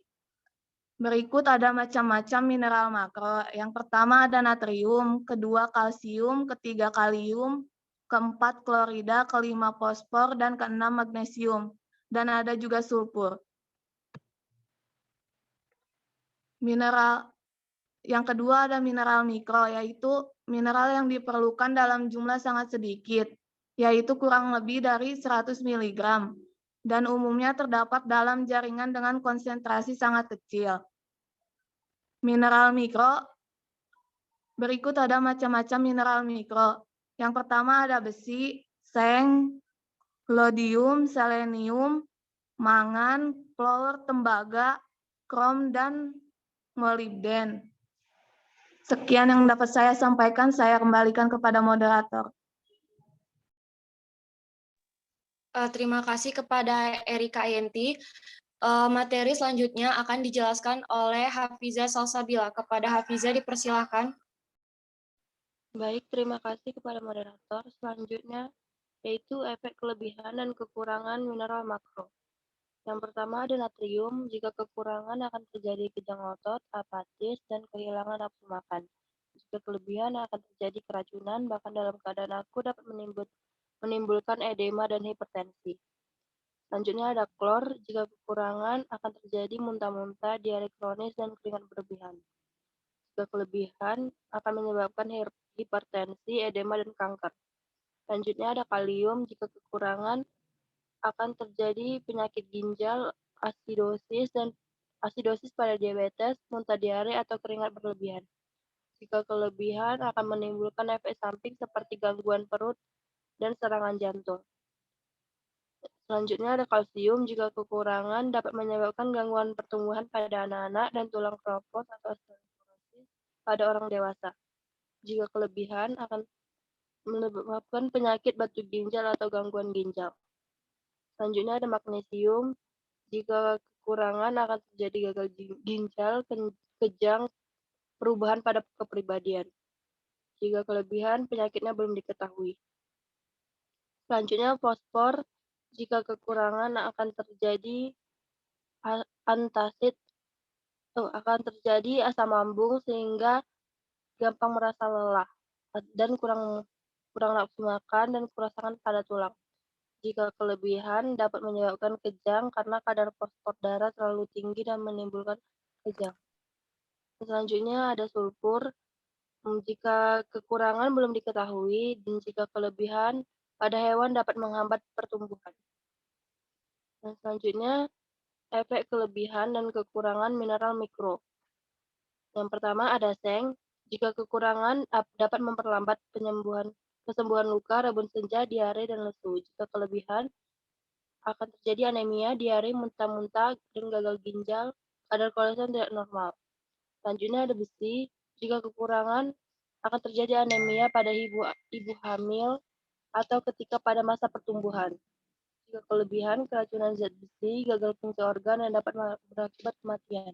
Berikut ada macam-macam mineral makro. Yang pertama ada natrium, kedua kalsium, ketiga kalium, keempat klorida, kelima fosfor, dan keenam magnesium. Dan ada juga sulfur. Mineral yang kedua ada mineral mikro, yaitu mineral yang diperlukan dalam jumlah sangat sedikit, yaitu kurang lebih dari 100 mg, dan umumnya terdapat dalam jaringan dengan konsentrasi sangat kecil. Mineral mikro, berikut ada macam-macam mineral mikro. Yang pertama ada besi, seng, lodium, selenium, mangan, fluor, tembaga, krom, dan molibden. Sekian yang dapat saya sampaikan, saya kembalikan kepada moderator. Terima kasih kepada Erika Yenti. Materi selanjutnya akan dijelaskan oleh Hafiza Salsabila. Kepada Hafiza dipersilahkan. Baik, terima kasih kepada moderator. Selanjutnya yaitu efek kelebihan dan kekurangan mineral makro. Yang pertama ada natrium, jika kekurangan akan terjadi kejang otot, apatis, dan kehilangan nafsu makan. Jika kelebihan akan terjadi keracunan, bahkan dalam keadaan akut dapat menimbulkan edema dan hipertensi. Selanjutnya ada klor, jika kekurangan akan terjadi muntah-muntah, diare kronis, dan keringat berlebihan. Jika kelebihan akan menyebabkan hipertensi, edema, dan kanker. Selanjutnya ada kalium, jika kekurangan akan terjadi penyakit ginjal, asidosis pada diabetes, muntah diare, atau keringat berlebihan. Jika kelebihan akan menimbulkan efek samping seperti gangguan perut dan serangan jantung. Selanjutnya ada kalsium, jika kekurangan dapat menyebabkan gangguan pertumbuhan pada anak-anak dan tulang keropos atau osteoporosis pada orang dewasa. Jika kelebihan akan menyebabkan penyakit batu ginjal atau gangguan ginjal. Selanjutnya ada magnesium, jika kekurangan akan terjadi gagal ginjal, kejang, perubahan pada kepribadian. Jika kelebihan, penyakitnya belum diketahui. Selanjutnya fosfor, jika kekurangan akan terjadi antasid, akan terjadi asam lambung sehingga gampang merasa lelah dan kurang nafsu makan dan kerusakan pada tulang. Jika kelebihan dapat menyebabkan kejang karena kadar fosfor darah terlalu tinggi dan menimbulkan kejang. Selanjutnya ada sulfur. Jika kekurangan belum diketahui dan jika kelebihan pada hewan dapat menghambat pertumbuhan. Dan selanjutnya efek kelebihan dan kekurangan mineral mikro. Yang pertama ada seng. Jika kekurangan dapat memperlambat kesembuhan luka, rabun senja, diare, dan lesu. Jika kelebihan akan terjadi anemia, diare, muntah-muntah, dan gagal ginjal, kadar kolesterol tidak normal. Selanjutnya ada besi. Jika kekurangan akan terjadi anemia pada ibu hamil atau ketika pada masa pertumbuhan. Jika kelebihan, keracunan zat besi, gagal fungsi organ yang dapat berakibat kematian.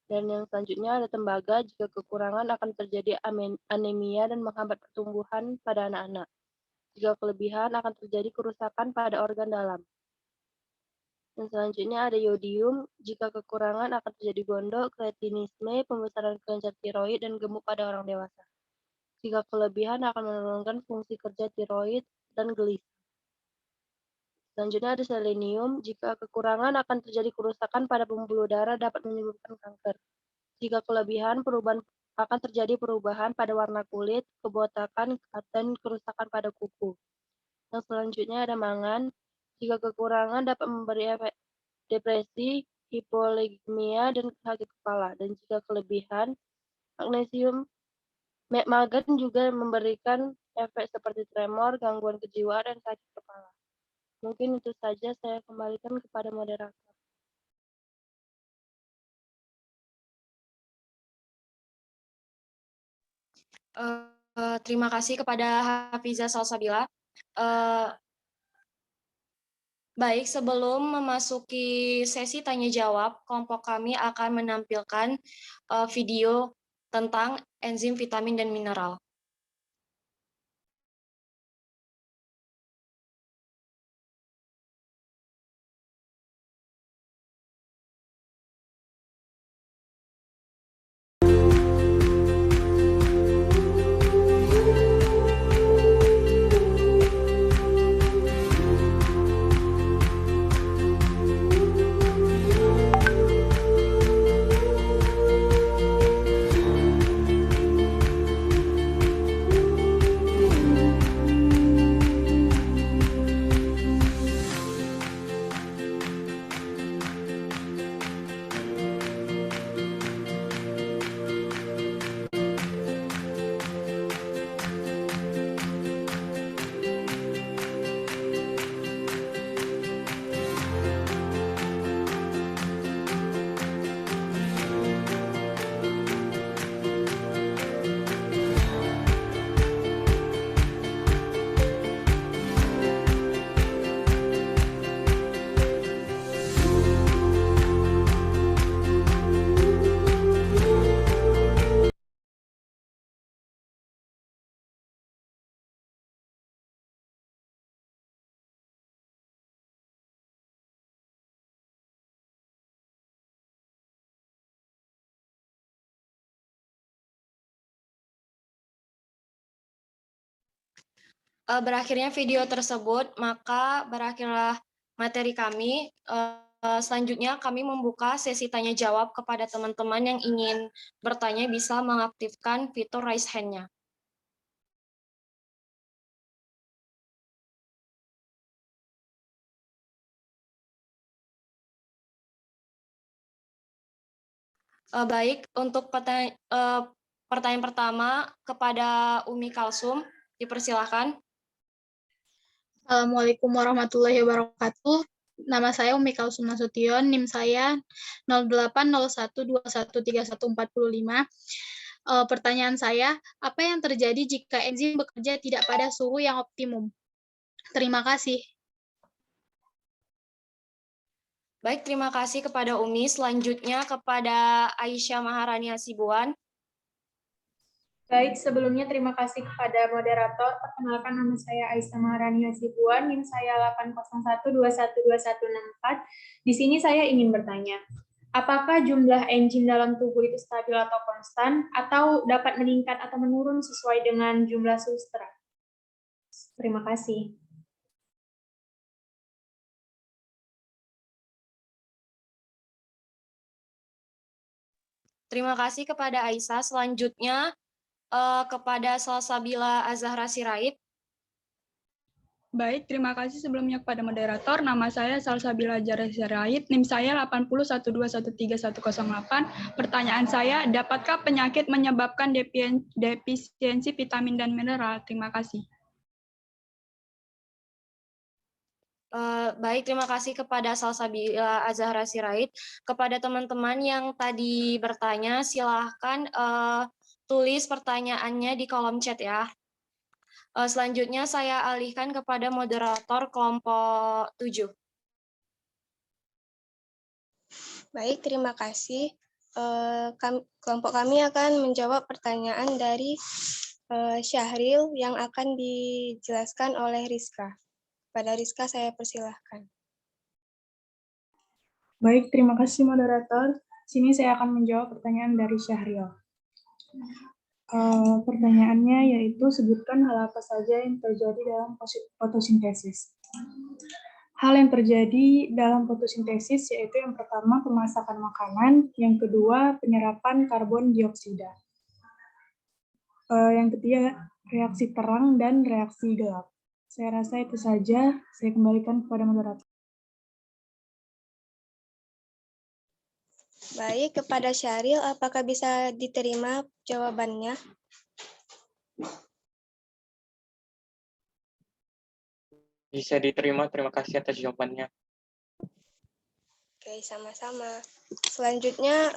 Dan yang selanjutnya ada tembaga, jika kekurangan akan terjadi anemia dan menghambat pertumbuhan pada anak-anak. Jika kelebihan akan terjadi kerusakan pada organ dalam. Dan selanjutnya ada yodium, jika kekurangan akan terjadi gondok, kretinisme, pembesaran kelenjar tiroid, dan gemuk pada orang dewasa. Jika kelebihan akan menurunkan fungsi kerja tiroid dan gelisah. Selanjutnya ada selenium, jika kekurangan akan terjadi kerusakan pada pembuluh darah dapat menyebabkan kanker. Jika kelebihan, akan terjadi perubahan pada warna kulit, kebotakan, dan kerusakan pada kuku. Yang selanjutnya ada mangan, jika kekurangan dapat memberi efek depresi, hipolegmia, dan sakit kepala. Dan jika kelebihan, magnesium, magan juga memberikan efek seperti tremor, gangguan kejiwaan, dan sakit kepala. Mungkin itu saja, saya kembalikan kepada moderator. Terima kasih kepada Hafizah Salsabila. Baik, sebelum memasuki sesi tanya jawab, kelompok kami akan menampilkan video tentang enzim, vitamin, dan mineral. Berakhirnya video tersebut, maka berakhirlah materi kami. Selanjutnya kami membuka sesi tanya jawab kepada teman-teman yang ingin bertanya bisa mengaktifkan fitur raise hand-nya. Baik, untuk pertanyaan pertama kepada Umi Kalsum, dipersilakan. Assalamualaikum warahmatullahi wabarakatuh. Nama saya Umi Kalsum Nasution, NIM saya 0801213145. Pertanyaan saya, apa yang terjadi jika enzim bekerja tidak pada suhu yang optimum? Terima kasih. Baik, terima kasih kepada Umi. Selanjutnya kepada Aisyah Maharani Hasibuan. Baik, sebelumnya terima kasih kepada moderator. Perkenalkan, nama saya Aisyah Maharani Hasibuan, NIM saya 801212164. Di sini saya ingin bertanya, apakah jumlah enzim dalam tubuh itu stabil atau konstan, atau dapat meningkat atau menurun sesuai dengan jumlah substrat? Terima kasih. Terima kasih kepada Aisyah. Selanjutnya kepada Salsabila Azahra Sirait. Baik, terima kasih sebelumnya kepada moderator. Nama saya Salsabila Azahra Sirait, NIM saya 801213108. Pertanyaan saya, dapatkah penyakit menyebabkan defisiensi vitamin dan mineral? Terima kasih. Baik, terima kasih kepada Salsabila Azahra Sirait. Kepada teman-teman yang tadi bertanya, silahkan tulis pertanyaannya di kolom chat ya. Selanjutnya saya alihkan kepada moderator kelompok 7. Baik, terima kasih. Kelompok kami akan menjawab pertanyaan dari Syahril yang akan dijelaskan oleh Rizka. Pada Rizka saya persilahkan. Baik, terima kasih moderator. Sini saya akan menjawab pertanyaan dari Syahril. Pertanyaannya yaitu sebutkan hal apa saja yang terjadi dalam fotosintesis. Hal yang terjadi dalam fotosintesis yaitu yang pertama pemasakan makanan, yang kedua penyerapan karbon dioksida. Yang ketiga reaksi terang dan reaksi gelap. Saya rasa itu saja. Saya kembalikan kepada moderator. Baik, kepada Syahril, apakah bisa diterima jawabannya? Bisa diterima, terima kasih atas jawabannya. Oke, sama-sama. Selanjutnya,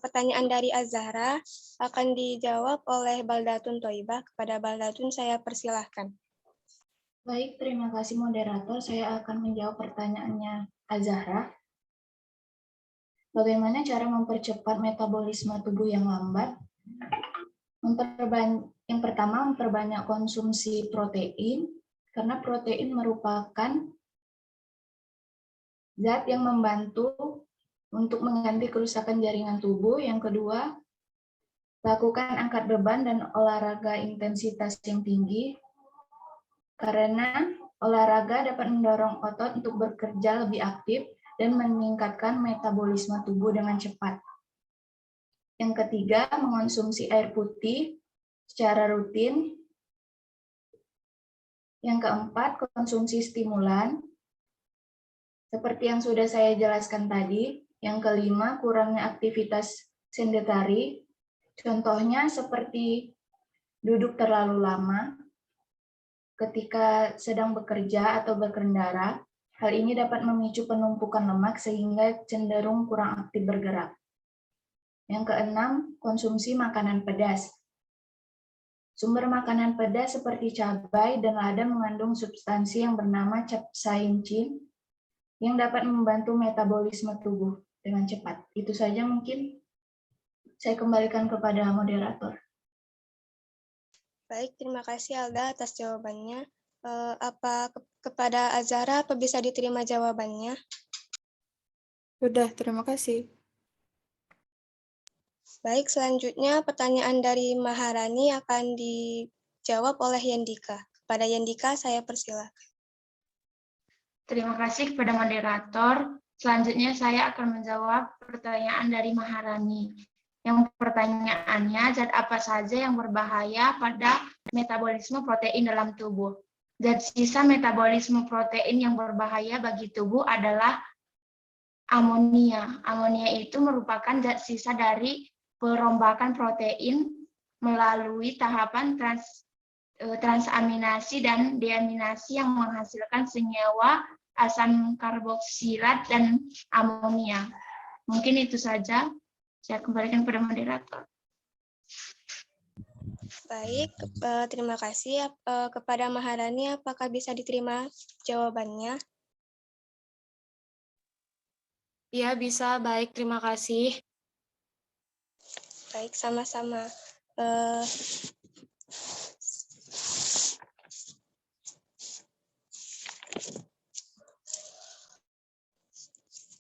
pertanyaan dari Azahra akan dijawab oleh Baldatun Thoibah. Kepada Baldatun, saya persilahkan. Baik, terima kasih moderator. Saya akan menjawab pertanyaannya Azahra. Bagaimana cara mempercepat metabolisme tubuh yang lambat? Yang pertama, memperbanyak konsumsi protein, karena protein merupakan zat yang membantu untuk mengganti kerusakan jaringan tubuh. Yang kedua, lakukan angkat beban dan olahraga intensitas yang tinggi, karena olahraga dapat mendorong otot untuk bekerja lebih aktif dan meningkatkan metabolisme tubuh dengan cepat. Yang ketiga, mengonsumsi air putih secara rutin. Yang keempat, konsumsi stimulan, seperti yang sudah saya jelaskan tadi. Yang kelima, kurangnya aktivitas sedentari, contohnya seperti duduk terlalu lama ketika sedang bekerja atau berkendara. Hal ini dapat memicu penumpukan lemak sehingga cenderung kurang aktif bergerak. Yang keenam, konsumsi makanan pedas. Sumber makanan pedas seperti cabai dan lada mengandung substansi yang bernama capsaicin yang dapat membantu metabolisme tubuh dengan cepat. Itu saja mungkin. Saya kembalikan kepada moderator. Baik, terima kasih Alda atas jawabannya. Kepada Azahra, apa bisa diterima jawabannya? Sudah, terima kasih. Baik, selanjutnya pertanyaan dari Maharani akan dijawab oleh Yendika. Kepada Yendika, saya persilakan. Terima kasih kepada moderator. Selanjutnya saya akan menjawab pertanyaan dari Maharani. Yang pertanyaannya, zat apa saja yang berbahaya pada metabolisme protein dalam tubuh? Zat sisa metabolisme protein yang berbahaya bagi tubuh adalah amonia. Amonia itu merupakan zat sisa dari perombakan protein melalui tahapan transaminasi dan deaminasi yang menghasilkan senyawa asam karboksilat dan amonia. Mungkin itu saja. Saya kembalikan kepada moderator. Baik, terima kasih. Kepada Maharani, apakah bisa diterima jawabannya? Ya, bisa. Baik, terima kasih. Baik, sama-sama.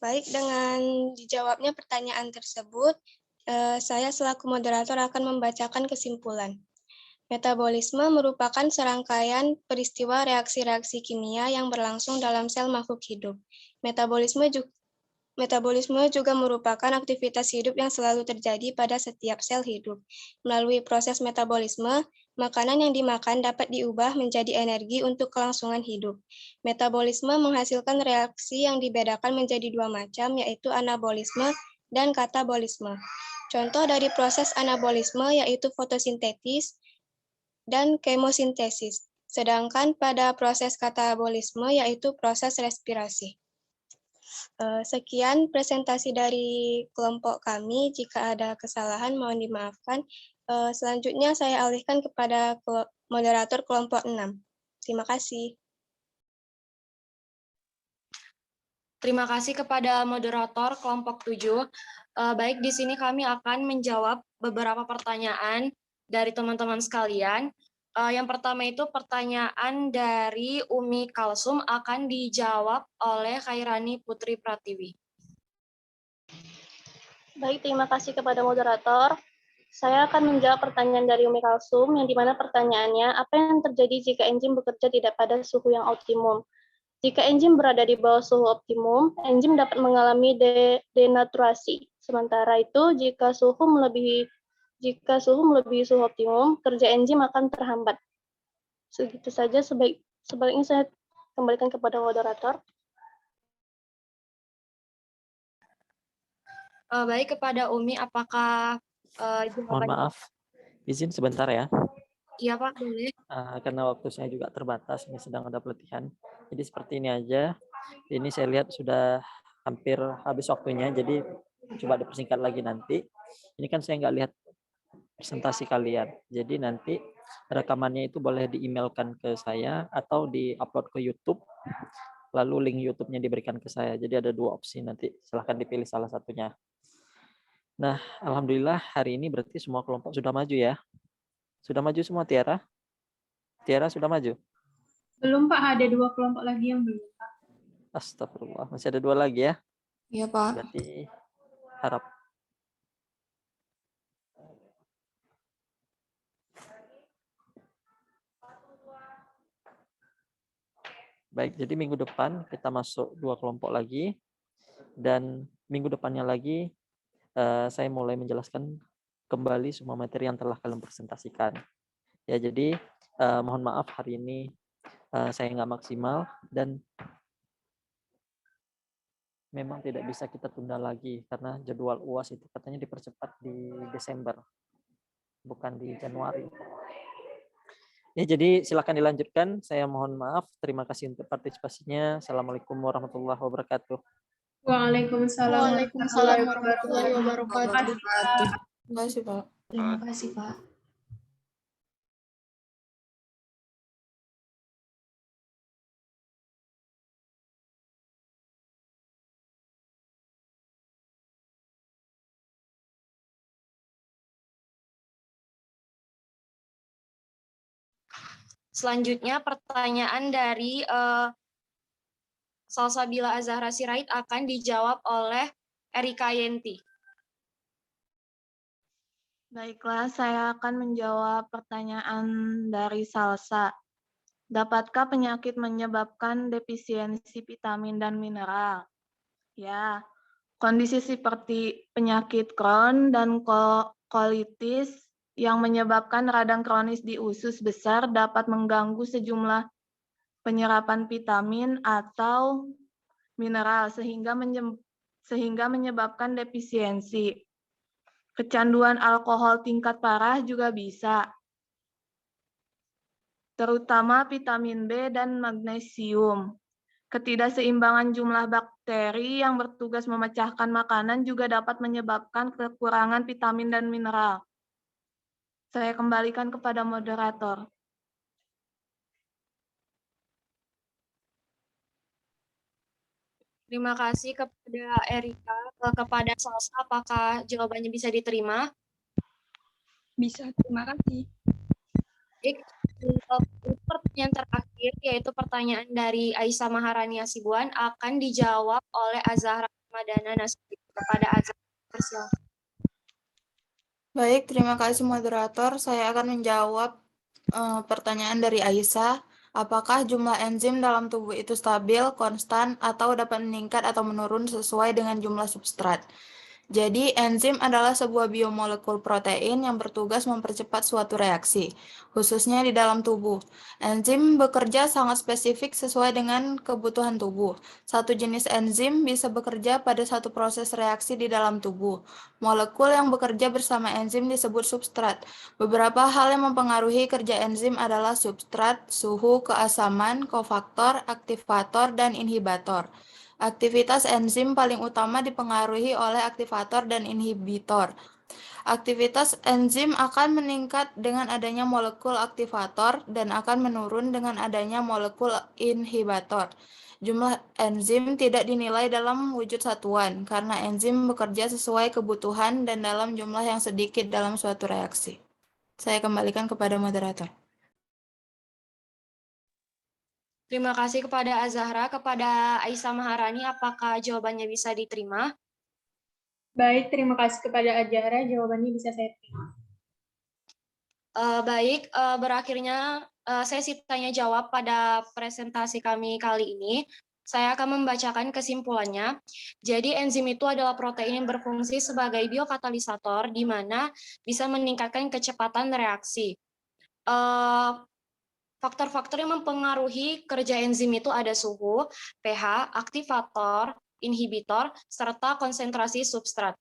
Baik, dengan dijawabnya pertanyaan tersebut, saya selaku moderator akan membacakan kesimpulan. Metabolisme merupakan serangkaian peristiwa reaksi-reaksi kimia yang berlangsung dalam sel makhluk hidup. Metabolisme juga merupakan aktivitas hidup yang selalu terjadi pada setiap sel hidup. Melalui proses metabolisme, makanan yang dimakan dapat diubah menjadi energi untuk kelangsungan hidup. Metabolisme menghasilkan reaksi yang dibedakan menjadi dua macam, yaitu anabolisme dan katabolisme. Contoh dari proses anabolisme yaitu fotosintesis dan kemosintesis. Sedangkan pada proses katabolisme yaitu proses respirasi. Sekian presentasi dari kelompok kami. Jika ada kesalahan, mohon dimaafkan. Selanjutnya saya alihkan kepada moderator kelompok 6. Terima kasih. Terima kasih kepada moderator kelompok 7. Baik, di sini kami akan menjawab beberapa pertanyaan dari teman-teman sekalian. Yang pertama itu pertanyaan dari Umi Kalsum akan dijawab oleh Khairani Putri Pratiwi. Baik, terima kasih kepada moderator. Saya akan menjawab pertanyaan dari Umi Kalsum, yang dimana pertanyaannya, apa yang terjadi jika enzim bekerja tidak pada suhu yang optimum? Jika enzim berada di bawah suhu optimum, enzim dapat mengalami denaturasi. Sementara itu, jika suhu melebihi suhu optimum, kerja enzim akan terhambat. Segitu saja, sebaliknya saya kembalikan kepada moderator. Baik, kepada Umi, apakah Mohon jawabannya? maaf, izin sebentar ya. Iya Pak, boleh. Karena waktu saya juga terbatas, ini sedang ada pelatihan. Jadi seperti ini aja. Ini saya lihat sudah hampir habis waktunya, jadi coba dipersingkat lagi nanti. Ini kan saya nggak lihat presentasi kalian. Jadi nanti rekamannya itu boleh di-emailkan ke saya atau di-upload ke YouTube. Lalu link YouTube-nya diberikan ke saya. Jadi ada 2 opsi nanti. Silahkan dipilih salah satunya. Nah, alhamdulillah hari ini berarti semua kelompok sudah maju ya. Sudah maju semua, Tiara? Tiara sudah maju? Belum, Pak. Ada 2 kelompok lagi yang belum, Pak. Astagfirullah. Masih ada 2 lagi ya? Iya, Pak. Berarti harap. Baik, jadi minggu depan kita masuk 2 kelompok lagi. Dan minggu depannya lagi saya mulai menjelaskan kembali semua materi yang telah kalian presentasikan. Ya, jadi mohon maaf hari ini saya nggak maksimal dan memang tidak bisa kita tunda lagi karena jadwal UAS itu katanya dipercepat di Desember, bukan di Januari. Ya, jadi silakan dilanjutkan. Saya mohon maaf. Terima kasih untuk partisipasinya. Assalamualaikum warahmatullahi wabarakatuh. Waalaikumsalam warahmatullahi wabarakatuh. Terima kasih, Pak. Terima kasih, Pak. Selanjutnya pertanyaan dari Salsabila Azahra Sirait akan dijawab oleh Erika Yenti. Baiklah, saya akan menjawab pertanyaan dari Salsa. Dapatkah penyakit menyebabkan defisiensi vitamin dan mineral? Ya, kondisi seperti penyakit Crohn dan kolitis yang menyebabkan radang kronis di usus besar dapat mengganggu sejumlah penyerapan vitamin atau mineral sehingga menyebabkan defisiensi. Kecanduan alkohol tingkat parah juga bisa, terutama vitamin B dan magnesium. Ketidakseimbangan jumlah bakteri yang bertugas memecahkan makanan juga dapat menyebabkan kekurangan vitamin dan mineral. Saya kembalikan kepada moderator. Terima kasih kepada Erika. Kepada Salsa, apakah jawabannya bisa diterima? Bisa, terima kasih. Baik, untuk pertanyaan terakhir, yaitu pertanyaan dari Aisyah Maharani Asibuan, akan dijawab oleh Azahra Ramadana Nasri. Kepada Azahra, persilakan. Baik, terima kasih moderator. Saya akan menjawab pertanyaan dari Aisyah. Apakah jumlah enzim dalam tubuh itu stabil, konstan, atau dapat meningkat atau menurun sesuai dengan jumlah substrat? Jadi, enzim adalah sebuah biomolekul protein yang bertugas mempercepat suatu reaksi, khususnya di dalam tubuh. Enzim bekerja sangat spesifik sesuai dengan kebutuhan tubuh. Satu jenis enzim bisa bekerja pada satu proses reaksi di dalam tubuh. Molekul yang bekerja bersama enzim disebut substrat. Beberapa hal yang mempengaruhi kerja enzim adalah substrat, suhu, keasaman, kofaktor, aktivator, dan inhibitor. Aktivitas enzim paling utama dipengaruhi oleh aktivator dan inhibitor. Aktivitas enzim akan meningkat dengan adanya molekul aktivator dan akan menurun dengan adanya molekul inhibitor. Jumlah enzim tidak dinilai dalam wujud satuan, karena enzim bekerja sesuai kebutuhan dan dalam jumlah yang sedikit dalam suatu reaksi. Saya kembalikan kepada moderator. Terima kasih kepada Azahra. Kepada Aisyah Maharani, apakah jawabannya bisa diterima? Baik, terima kasih kepada Azahra. Jawabannya bisa saya terima. Baik, berakhirnya sesi tanya jawab pada presentasi kami kali ini. Saya akan membacakan kesimpulannya. Jadi enzim itu adalah protein yang berfungsi sebagai biokatalisator di mana bisa meningkatkan kecepatan reaksi. Faktor-faktor yang mempengaruhi kerja enzim itu ada suhu, pH, aktivator, inhibitor, serta konsentrasi substrat.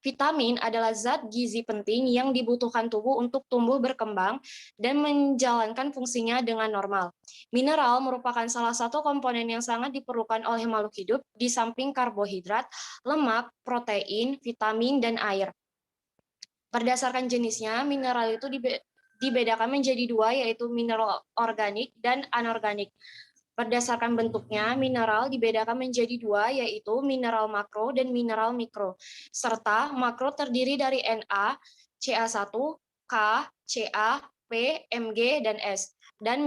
Vitamin adalah zat gizi penting yang dibutuhkan tubuh untuk tumbuh berkembang dan menjalankan fungsinya dengan normal. Mineral merupakan salah satu komponen yang sangat diperlukan oleh makhluk hidup di samping karbohidrat, lemak, protein, vitamin, dan air. Berdasarkan jenisnya, mineral itu dibedakan menjadi dua, yaitu mineral organik dan anorganik. Berdasarkan bentuknya, mineral dibedakan menjadi dua, yaitu mineral makro dan mineral mikro. Serta makro terdiri dari Na, Ca1, K, Ca, P, Mg, dan S. Dan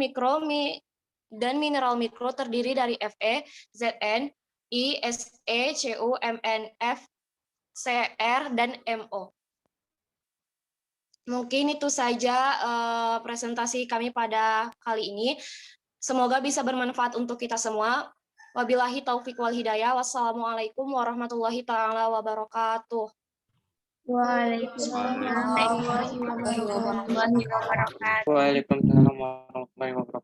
mineral mikro terdiri dari Fe, Zn, I, Se, Cu, Mn, F, Cr, dan Mo. Mungkin itu saja presentasi kami pada kali ini. Semoga bisa bermanfaat untuk kita semua. Wabillahi taufiq wal hidayah. Wassalamualaikum warahmatullahi taala wabarakatuh. Waalaikumsalam warahmatullahi wabarakatuh. Waalaikumsalam warahmatullahi wabarakatuh.